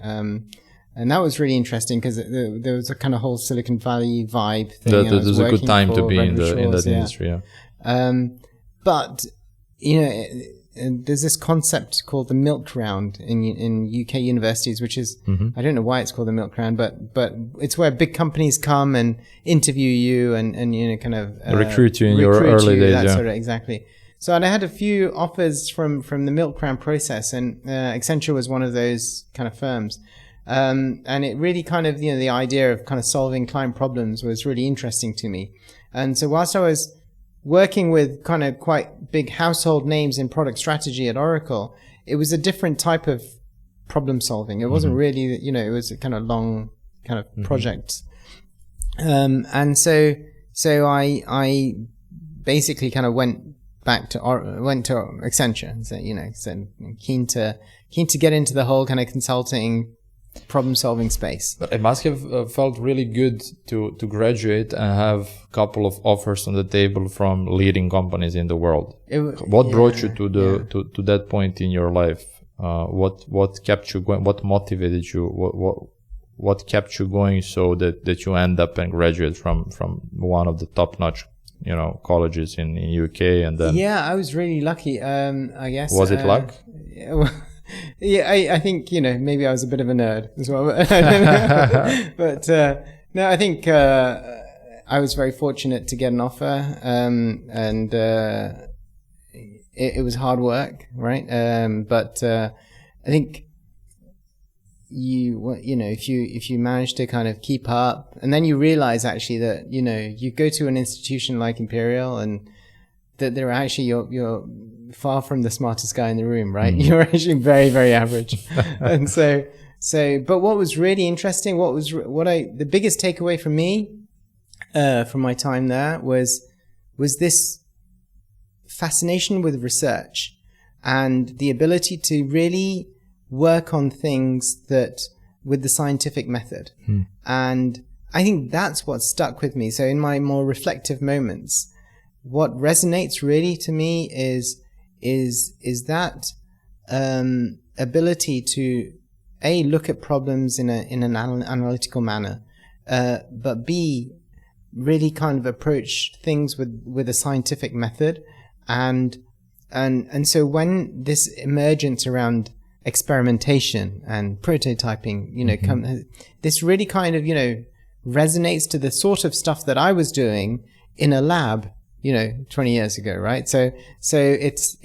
And that was really interesting because there was a kind of whole Silicon Valley vibe thing. That was a good time to be in that industry. Yeah. But there's this concept called the milk round in UK universities, which is I don't know why it's called the milk round, but it's where big companies come and interview you and kind of recruit you in your early days. That sort of, exactly. So, and I had a few offers from the milk round process, and Accenture was one of those kind of firms. And it really kind of, the idea of kind of solving client problems was really interesting to me. And so whilst I was working with kind of quite big household names in product strategy at Oracle, it was a different type of problem solving. It wasn't really, it was a kind of long kind of project. And so I basically kind of went to Accenture and said, keen to get into the whole kind of consulting problem-solving space. But it must have felt really good to graduate and have a couple of offers on the table from leading companies in the world. What brought you to that point in your life? What kept you going? What motivated you? What kept you going so that you end up and graduate from one of the top-notch colleges in UK? And then I was really lucky. I guess was it luck? Yeah, I think, maybe I was a bit of a nerd as well. But no, I think I was very fortunate to get an offer, and it was hard work, right? But I think if you manage to kind of keep up, and then you realize actually that you go to an institution like Imperial, and that they're actually you're far from the smartest guy in the room, right? You're actually very, very average. And so, but what was really interesting, the biggest takeaway from me, from my time there was this fascination with research and the ability to really work on things with the scientific method. And I think that's what stuck with me. So in my more reflective moments, what resonates really to me is that ability to look at problems in an analytical manner, but B, really kind of approach things with a scientific method, and so when this emergence around experimentation and prototyping, this really kind of resonates to the sort of stuff that I was doing in a lab 20 years ago, right? So it's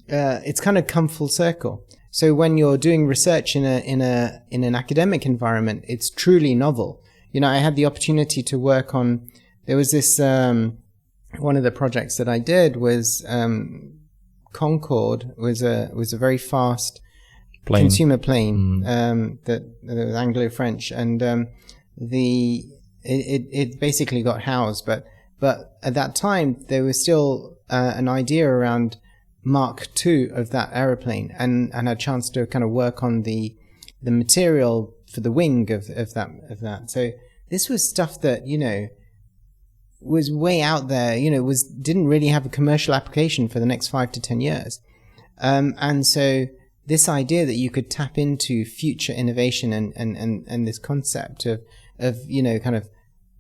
kind of come full circle. So when you're doing research in an academic environment, it's truly novel. I had the opportunity to work on, there was this, one of the projects that I did was, Concorde was a very fast consumer plane, that was Anglo-French, and, it basically got housed, but at that time, there was still an idea around Mark II of that aeroplane, and a chance to kind of work on the material for the wing of that. So this was stuff that was way out there. Didn't really have a commercial application for the next 5 to 10 years, and so this idea that you could tap into future innovation and this concept of kind of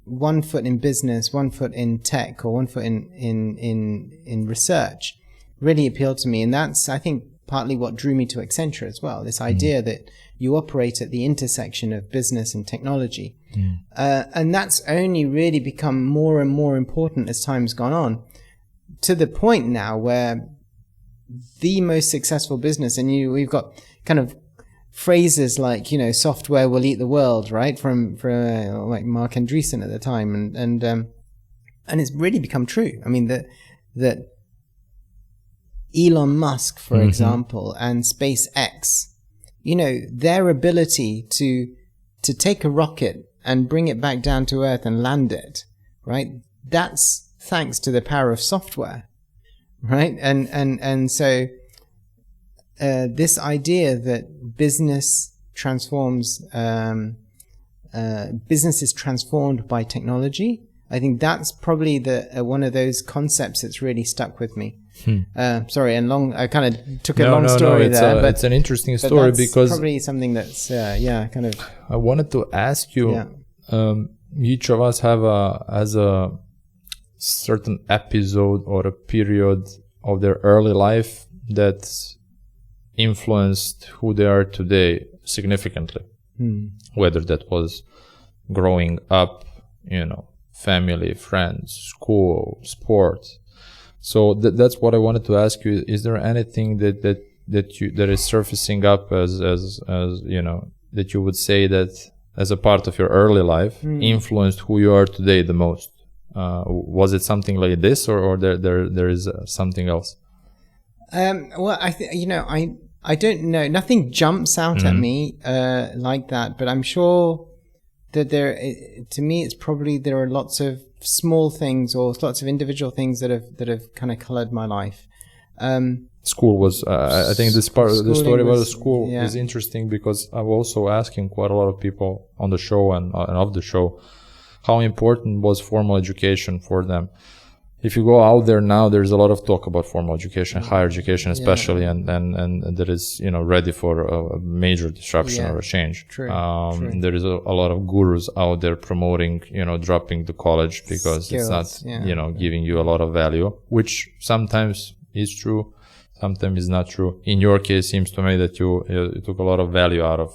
1 foot in business, 1 foot in tech, or 1 foot in research really appealed to me. And that's, I think, partly what drew me to Accenture as well. This idea that you operate at the intersection of business and technology. And that's only really become more and more important as time's gone on, to the point now where the most successful business, and we've got kind of phrases like, software will eat the world, right? From like Mark Andreessen at the time. And it's really become true. I mean, that Elon Musk, for example, and SpaceX, their ability to take a rocket and bring it back down to Earth and land it, right? That's thanks to the power of software, right? And so this idea that business is transformed by technology, I think that's probably one of those concepts that's really stuck with me. Sorry, I kind of took a long story there, but it's an interesting story, because probably something that's kind of. I wanted to ask you. Each of us has a certain episode or a period of their early life that influenced who they are today significantly? Whether that was growing up, family, friends, school, sports. So that's what I wanted to ask you. Is there anything that is surfacing up as that you would say that as a part of your early life influenced who you are today the most? Was it something like this, or there is something else? Well, I don't know. Nothing jumps out at me like that, but I'm sure that to me, it's probably there are lots of small things or lots of individual things that have kind of colored my life. School was, I think this part of the story about the school is interesting, because I'm also asking quite a lot of people on the show and off the show how important was formal education for them. If you go out there now, there's a lot of talk about formal education, higher education especially, and that is, ready for a major disruption or a change. True. There is a lot of gurus out there promoting, dropping the college because it's not, giving you a lot of value, which sometimes is true, sometimes is not true. In your case, it seems to me that you took a lot of value out of,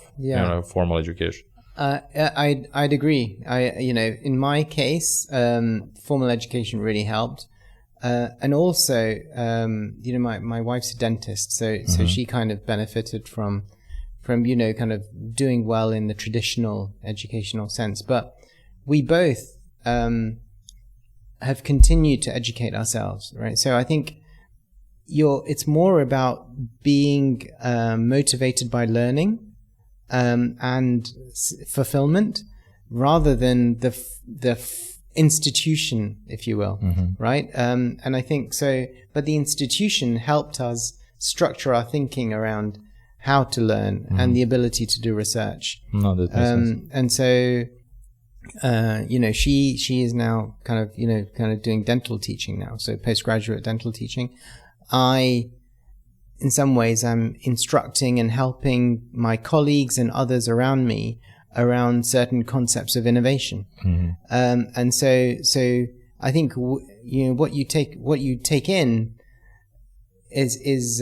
formal education. I'd agree. In my case, formal education really helped. And also, my wife's a dentist, so she kind of benefited from, kind of doing well in the traditional educational sense. But we both, have continued to educate ourselves, right? So I think it's more about being, motivated by learning, and fulfillment, rather than the institution, if you will, right? And I think so. But the institution helped us structure our thinking around how to learn and the ability to do research. No, that makes sense. And so, she is now kind of doing dental teaching now, so postgraduate dental teaching. In some ways, I'm instructing and helping my colleagues and others around me around certain concepts of innovation. And so I think what you take in is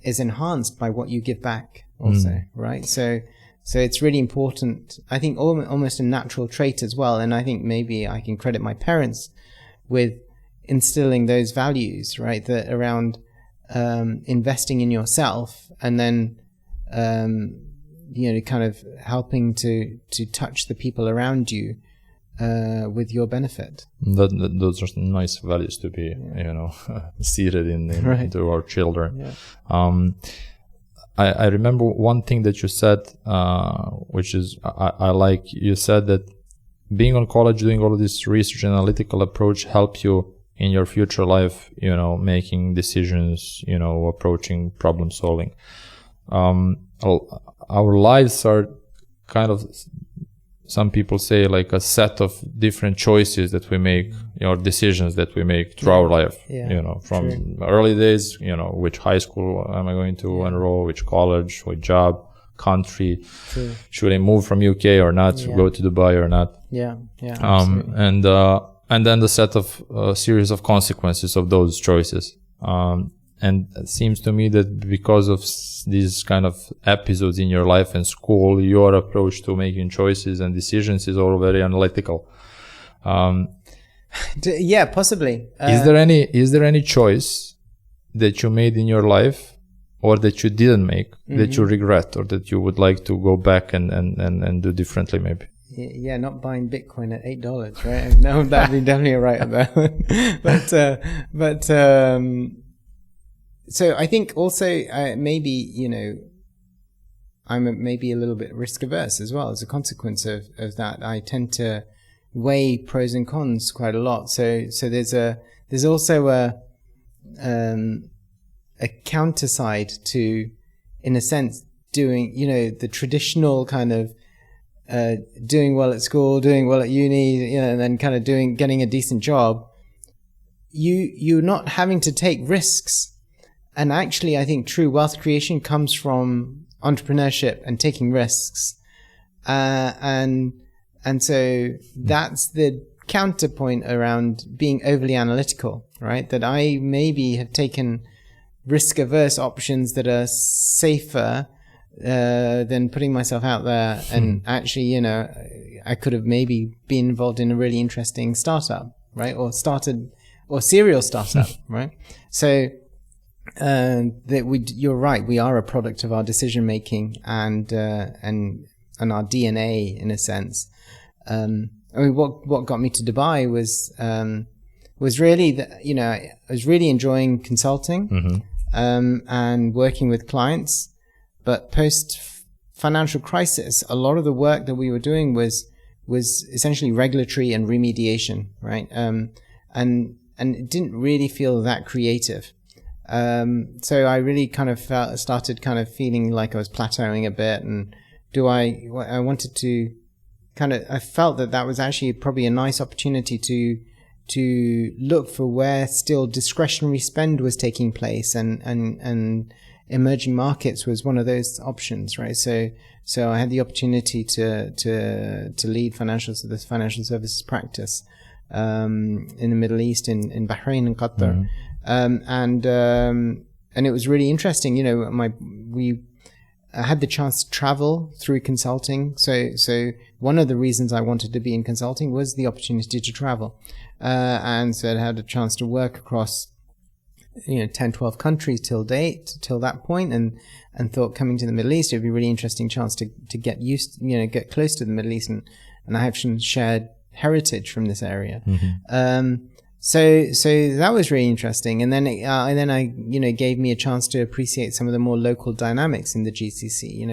enhanced by what you give back also, right? So it's really important. I think almost a natural trait as well. And I think maybe I can credit my parents with instilling those values, right? That around investing in yourself, and then kind of helping to touch the people around you with your benefit. Those are nice values to be seated into our children. I remember one thing that you said, which is I like. You said that being on college, doing all of this research and analytical approach helped you in your future life, making decisions, approaching problem solving. Our lives are kind of, some people say, like a set of different choices that we make, decisions that we make through our life, from early days, which high school am I going to enroll, which college, which job, country, should I move from UK or not, go to Dubai or not. And then the set of series of consequences of those choices. And it seems to me that because of these kind of episodes in your life and school, your approach to making choices and decisions is all very analytical. Possibly. Is there any choice that you made in your life, or that you didn't make, that you regret, or that you would like to go back and do differently maybe? Yeah, not buying Bitcoin at $8, right? No, that'd be definitely right at that. But so I think also maybe I'm maybe a little bit risk averse as well as a consequence of that. I tend to weigh pros and cons quite a lot. So there's also a counterside to, in a sense, doing the traditional kind of doing well at school, doing well at uni, and then kind of getting a decent job. You're not having to take risks. And actually, I think true wealth creation comes from entrepreneurship and taking risks. And so that's the counterpoint around being overly analytical, right? That I maybe have taken risk-averse options that are safer than putting myself out there. And actually, you know, I could have maybe been involved in a really interesting startup, right? Or serial startup, right? So you're right. We are a product of our decision making and our DNA in a sense. I mean, what got me to Dubai was really that, you know, I was really enjoying consulting and working with clients. But post financial crisis, a lot of the work that we were doing was essentially regulatory and remediation, right? And it didn't really feel that creative. So I really kind of started kind of feeling like I was plateauing a bit, and I wanted to I felt that was actually probably a nice opportunity to look for where still discretionary spend was taking place, and emerging markets was one of those options, right? So I had the opportunity to lead the financial services practice in the Middle East, in Bahrain and Qatar, and it was really interesting. You know, I had the chance to travel through consulting. So one of the reasons I wanted to be in consulting was the opportunity to travel, and so I had a chance to work across 10, 12 countries till that point, and thought coming to the Middle East, it would be a really interesting chance to get get close to the Middle East, and I have some shared heritage from this area. So that was really interesting. And then I gave me a chance to appreciate some of the more local dynamics in the GCC,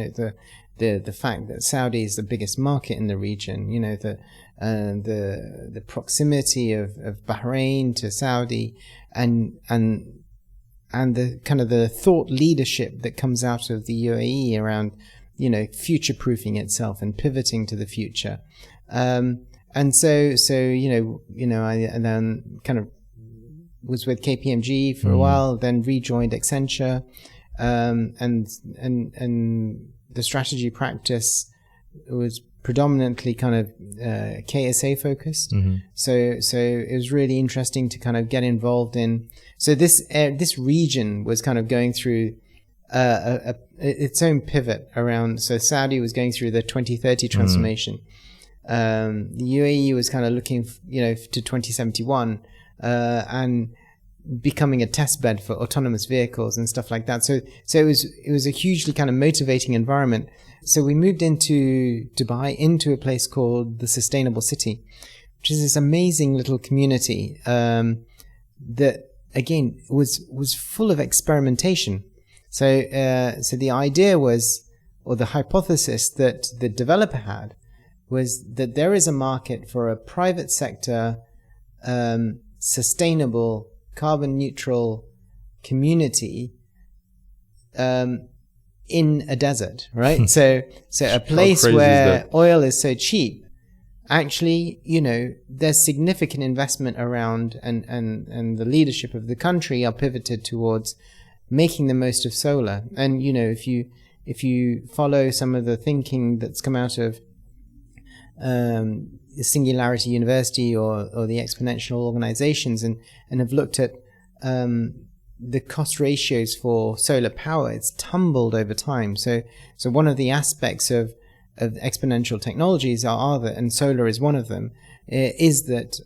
the fact that Saudi is the biggest market in the region, the proximity of Bahrain to Saudi, and the kind of the thought leadership that comes out of the UAE around, future-proofing itself and pivoting to the future. And so I then kind of was with KPMG for a while, then rejoined Accenture, and the strategy practice was predominantly kind of KSA focused. So it was really interesting to kind of get involved in. So this region was kind of going through its own pivot around. So Saudi was going through the 2030 transformation. The UAE was kind of looking, to 2071, and becoming a test bed for autonomous vehicles and stuff like that. So it was a hugely kind of motivating environment. So we moved into Dubai, into a place called the Sustainable City, which is this amazing little community that again was full of experimentation. So the idea was, or the hypothesis that the developer had, was that there is a market for a private sector, sustainable, carbon neutral community in a desert, right? So a place where oil is so cheap, actually, there's significant investment around, and the leadership of the country are pivoted towards making the most of solar. And if you follow some of the thinking that's come out of Singularity University or the exponential organizations, and have looked at the cost ratios for solar power, it's tumbled over time. So one of the aspects of exponential technologies are that, and solar is one of them, is that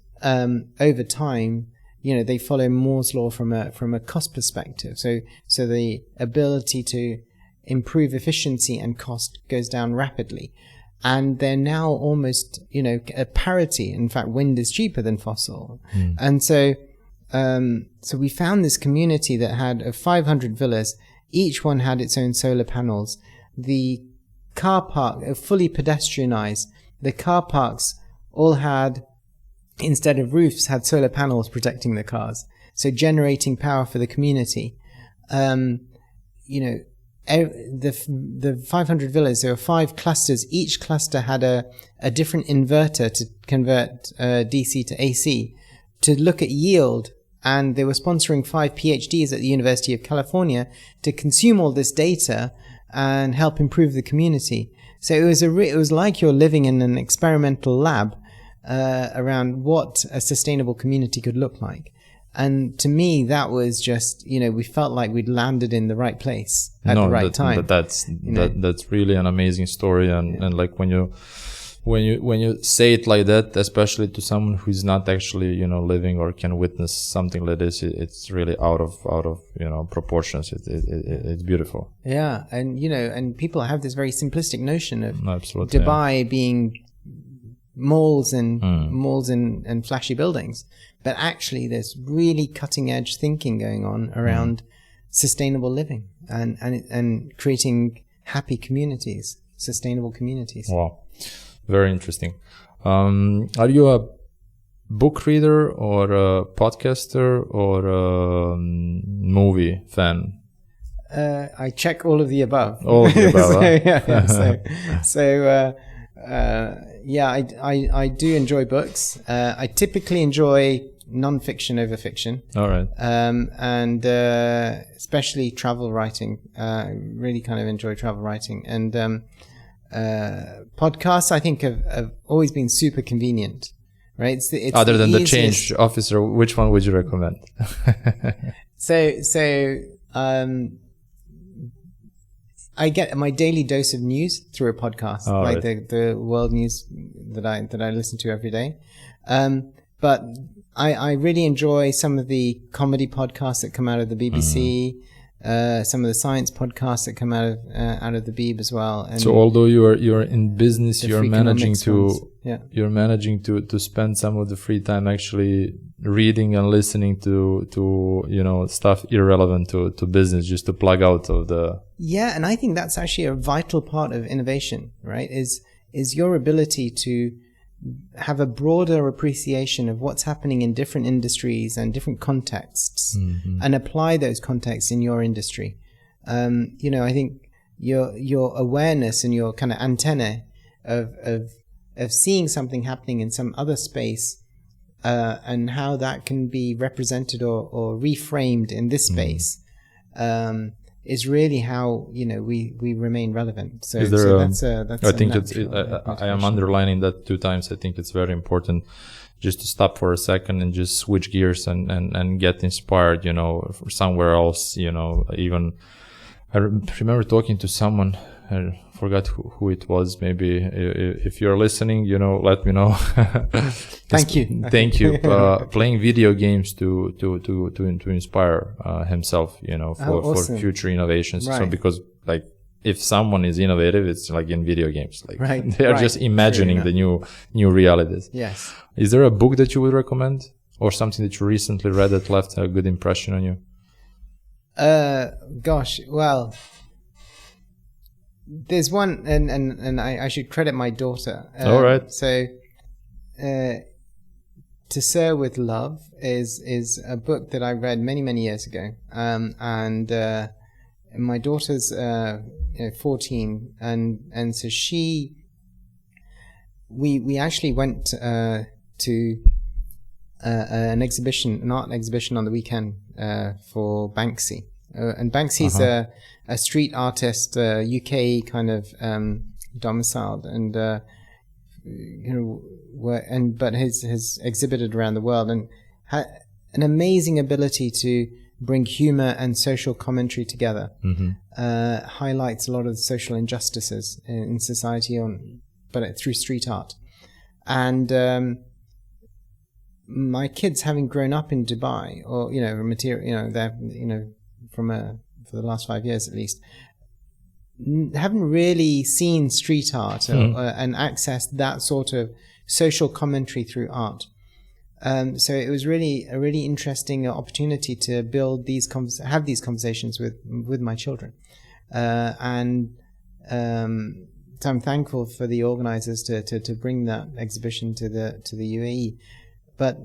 over time, they follow Moore's law from a cost perspective. So the ability to improve efficiency and cost goes down rapidly. And they're now almost, at parity. In fact, wind is cheaper than fossil. And so we found this community that had 500 villas. Each one had its own solar panels. The car park, fully pedestrianized. The car parks all had, instead of roofs, had solar panels protecting the cars. So generating power for the community. The 500 villas, there were 5 clusters. Each cluster had a different inverter to convert DC to AC to look at yield. And they were sponsoring 5 PhDs at the University of California to consume all this data and help improve the community. So it was like you're living in an experimental lab around what a sustainable community could look like. And to me, that was just, we felt like we'd landed in the right place at the right time. That's really an amazing story. And like when you say it like that, especially to someone who's not actually, living or can witness something like this, it's really out of proportions. It's beautiful. Yeah. And, and people have this very simplistic notion of Absolutely, Dubai being malls and flashy buildings. But actually, there's really cutting edge thinking going on around sustainable living and creating happy communities, sustainable communities. Wow, very interesting. Are you a book reader or a podcaster or a movie fan? I check all of the above. All of the above. I do enjoy books. I typically enjoy non-fiction over fiction. All right. And especially travel writing. Really kind of enjoy travel writing. And podcasts, I think, have always been super convenient. Right? It's other than the Change Officer, which one would you recommend? I get my daily dose of news through a podcast, the world news that I listen to every day. But I really enjoy some of the comedy podcasts that come out of the BBC, some of the science podcasts that come out of the Beeb as well. And so although you're in business, you're managing to spend some of the free time actually reading and listening to stuff irrelevant to business, just to plug out of the. Yeah, and I think that's actually a vital part of innovation, right? Is your ability to have a broader appreciation of what's happening in different industries and different contexts, and apply those contexts in your industry. I think your awareness and your kind of antenna of seeing something happening in some other space, and how that can be represented or reframed in this space, is really how we remain relevant. So, that's I think I am underlining that 2 times. I think it's very important just to stop for a second and just switch gears and get inspired, for somewhere else. Even I remember talking to someone. I forgot who it was. Maybe if you're listening, let me know. Thank you. Playing video games to inspire himself, for future innovations. Right. So because like if someone is innovative, it's like in video games. Like they are just imagining the new realities. Yes. Is there a book that you would recommend, or something that you recently read that left a good impression on you? Gosh, well. There's one, and I should credit my daughter. All right. So, To Sir with Love is a book that I read many years ago. And my daughter's 14, and so we actually went to an art exhibition on the weekend for Banksy. And Banksy's a street artist, UK kind of domiciled, and but has exhibited around the world and had an amazing ability to bring humor and social commentary together. Highlights a lot of the social injustices in society but through street art. And my kids, having grown up in Dubai, or they're for the last 5 years at least, haven't really seen street art and accessed that sort of social commentary through art. So it was really a really interesting opportunity to build have these conversations with my children, and so I'm thankful for the organizers to bring that exhibition to the UAE. But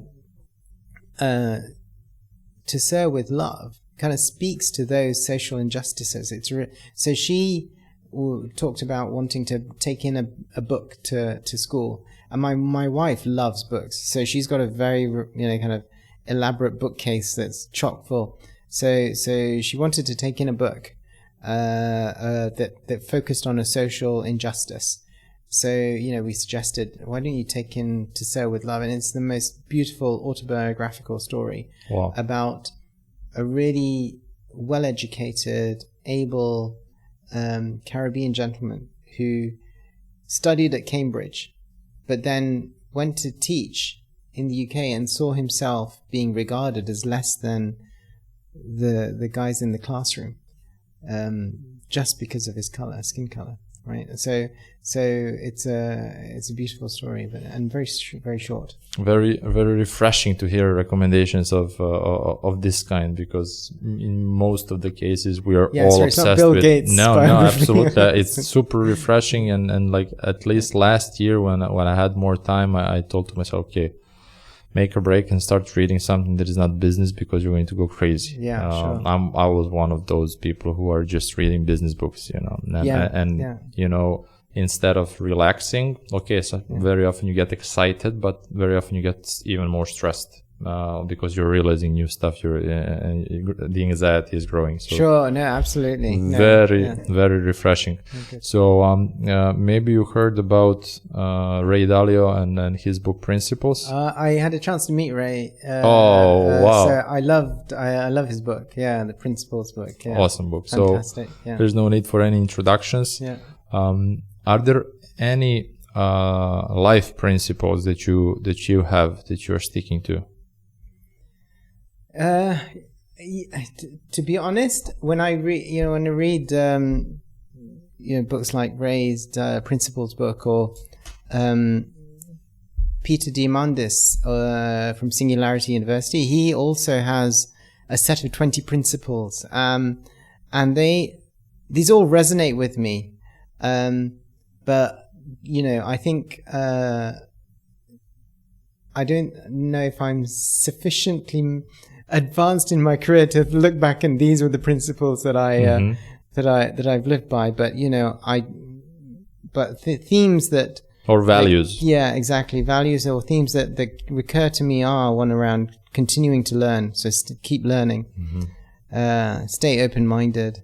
To Sir with Love kind of speaks to those social injustices. So she talked about wanting to take in a book to school, and my wife loves books, so she's got a very kind of elaborate bookcase that's chock full. So she wanted to take in a book that focused on a social injustice. So, we suggested, why don't you take him to Sail with Love? And it's the most beautiful autobiographical story about a really well-educated, able Caribbean gentleman who studied at Cambridge, but then went to teach in the UK and saw himself being regarded as less than the guys in the classroom, just because of his skin color, right? So it's a beautiful story, and very short. Very refreshing to hear recommendations of this kind, because in most of the cases we are all it's obsessed not Bill with. Gates No, absolutely. It's super refreshing, and like at least last year when I had more time, I told to myself, okay, make a break and start reading something that is not business, because you're going to go crazy. Yeah, sure. I was one of those people who are just reading business books, instead of relaxing. Okay, so very often you get excited, but very often you get even more stressed because you're realizing new stuff. The anxiety is growing. So sure, no, absolutely. Very refreshing. Okay. So maybe you heard about Ray Dalio and his book Principles. I had a chance to meet Ray. Wow! So I love his book. Yeah, the Principles book. Yeah. Awesome book. Fantastic. So there's no need for any introductions. Yeah. Are there any life principles that you have that you're sticking to? To be honest, when I read books like Ray's Principles book, or Peter Diamandis from Singularity University, he also has a set of 20 principles, and these all resonate with me. But I think I don't know if I'm sufficiently advanced in my career to look back and these were the principles that that I've lived by. But themes that, or values. Exactly, values or themes that recur to me are one around continuing to learn. So keep learning, stay open-minded,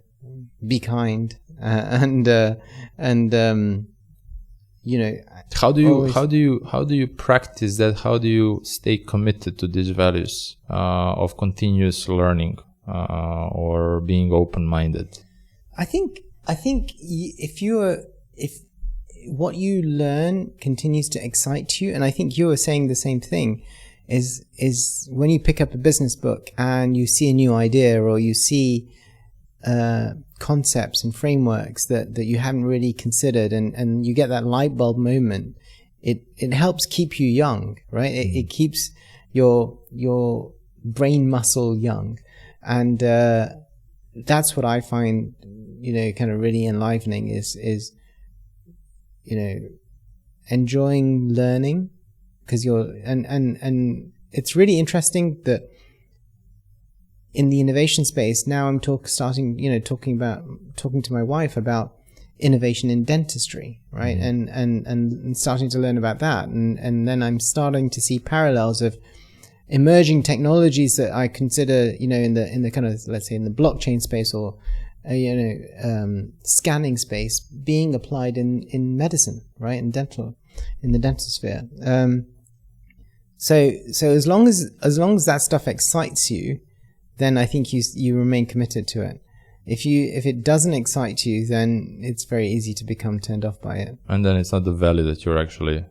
be kind, and how do you practice that? How do you stay committed to these values of continuous learning or being open-minded? I think if what you learn continues to excite you, and I think you were saying the same thing, is when you pick up a business book and you see a new idea, or you see concepts and frameworks that you haven't really considered, and you get that light bulb moment, it helps keep you young, right? It keeps your brain muscle young, and that's what I find kind of really enlivening is enjoying learning, because and it's really interesting that in the innovation space now I'm talking to my wife about innovation in dentistry, right? And starting to learn about that, and then I'm starting to see parallels of emerging technologies that I consider in the kind of, let's say, in the blockchain space, or scanning space, being applied in medicine, right? In the dental sphere. So as long as that stuff excites you, then I think you remain committed to it. If it doesn't excite you, then it's very easy to become turned off by it. And then it's not the value that you're actually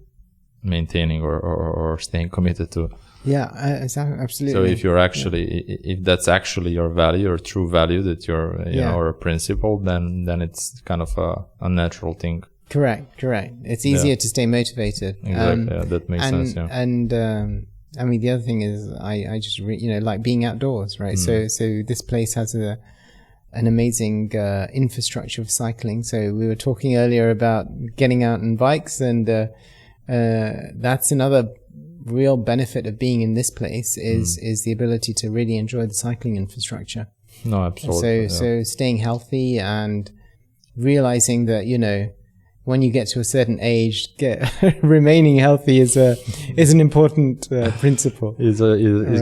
maintaining or staying committed to. Yeah, absolutely. So if you're if that's actually your value or true value that you're, or a principle, then it's kind of a natural thing. Correct. It's easier to stay motivated. Exactly. That makes sense. Yeah. And I mean, the other thing is I just like being outdoors, right? So this place has an amazing infrastructure of cycling. So we were talking earlier about getting out on bikes, and that's another real benefit of being in this place is the ability to really enjoy the cycling infrastructure. No, absolutely. So staying healthy and realizing that when you get to a certain age, remaining healthy is an important principle. Is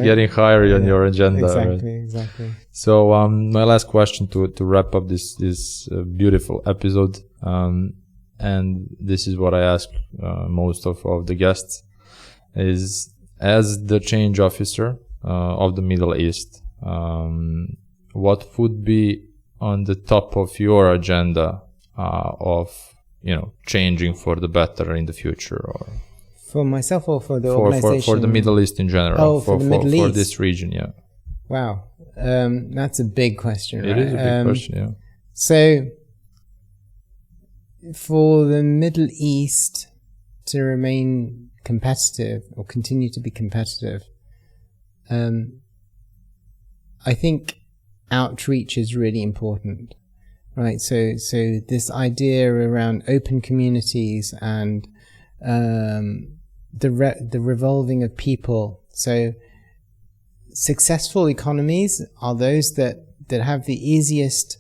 getting higher on your agenda. Exactly. So my last question to wrap up this beautiful episode: and this is what I ask most of the guests, is as the change officer of the Middle East, what would be on the top of your agenda of changing for the better in the future, or for myself or for the organization? For the Middle East in general. Oh, for the Middle East. For this region, yeah. Wow, that's a big question. It is a big question, yeah. So, for the Middle East to remain competitive or continue to be competitive, I think outreach is really important, right? So this idea around open communities and the revolving of people. So successful economies are those that have the easiest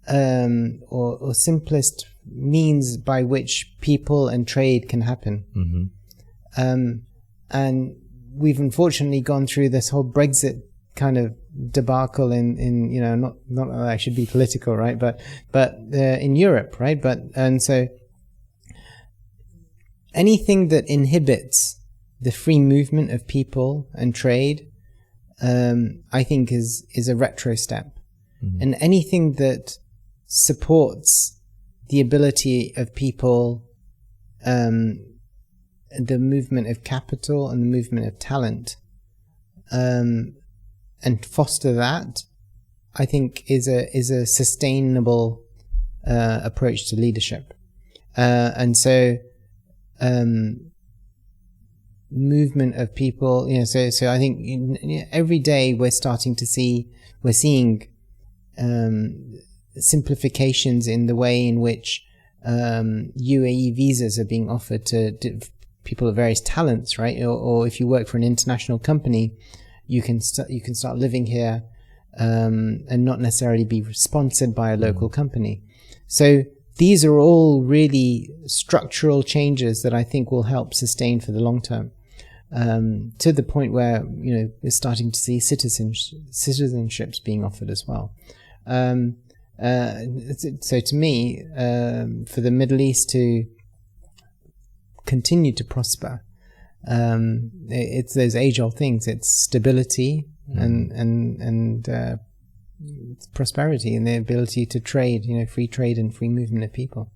or simplest means by which people and trade can happen. Mm-hmm. And we've unfortunately gone through this whole Brexit kind of debacle in not that I should be political, right? But in Europe, right? And so anything that inhibits the free movement of people and trade, I think is a retro step. Mm-hmm. And anything that supports the ability of people, the movement of capital and the movement of talent, and foster that, I think is a sustainable approach to leadership. And so movement of people, so I think every day we're seeing simplifications in the way in which UAE visas are being offered to people of various talents, right? Or if you work for an international company, you can start living here and not necessarily be sponsored by a local company. So these are all really structural changes that I think will help sustain for the long term, to the point where we're starting to see citizenships being offered as well. So to me, for the Middle East to continue to prosper, it's those age-old things. It's stability and prosperity and the ability to trade, free trade and free movement of people.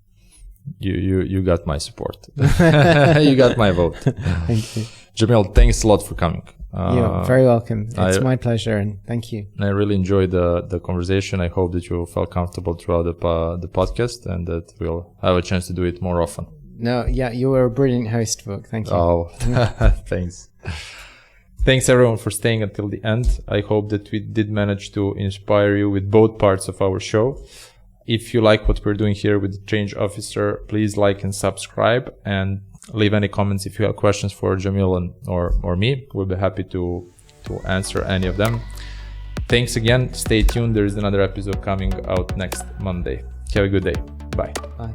You got my support. You got my vote. Thank you. Jameel, thanks a lot for coming. You're very welcome. It's my pleasure, and thank you. I really enjoyed the conversation. I hope that you felt comfortable throughout the podcast, and that we'll have a chance to do it more often. No, yeah, you were a brilliant host, Vuk. Thank you. Oh, thanks. Thanks everyone for staying until the end. I hope that we did manage to inspire you with both parts of our show. If you like what we're doing here with the Change Officer, please like and subscribe, and leave any comments if you have questions for Jameel or me. We'll be happy to answer any of them. Thanks again. Stay tuned. There is another episode coming out next Monday. Have a good day. Bye. Bye.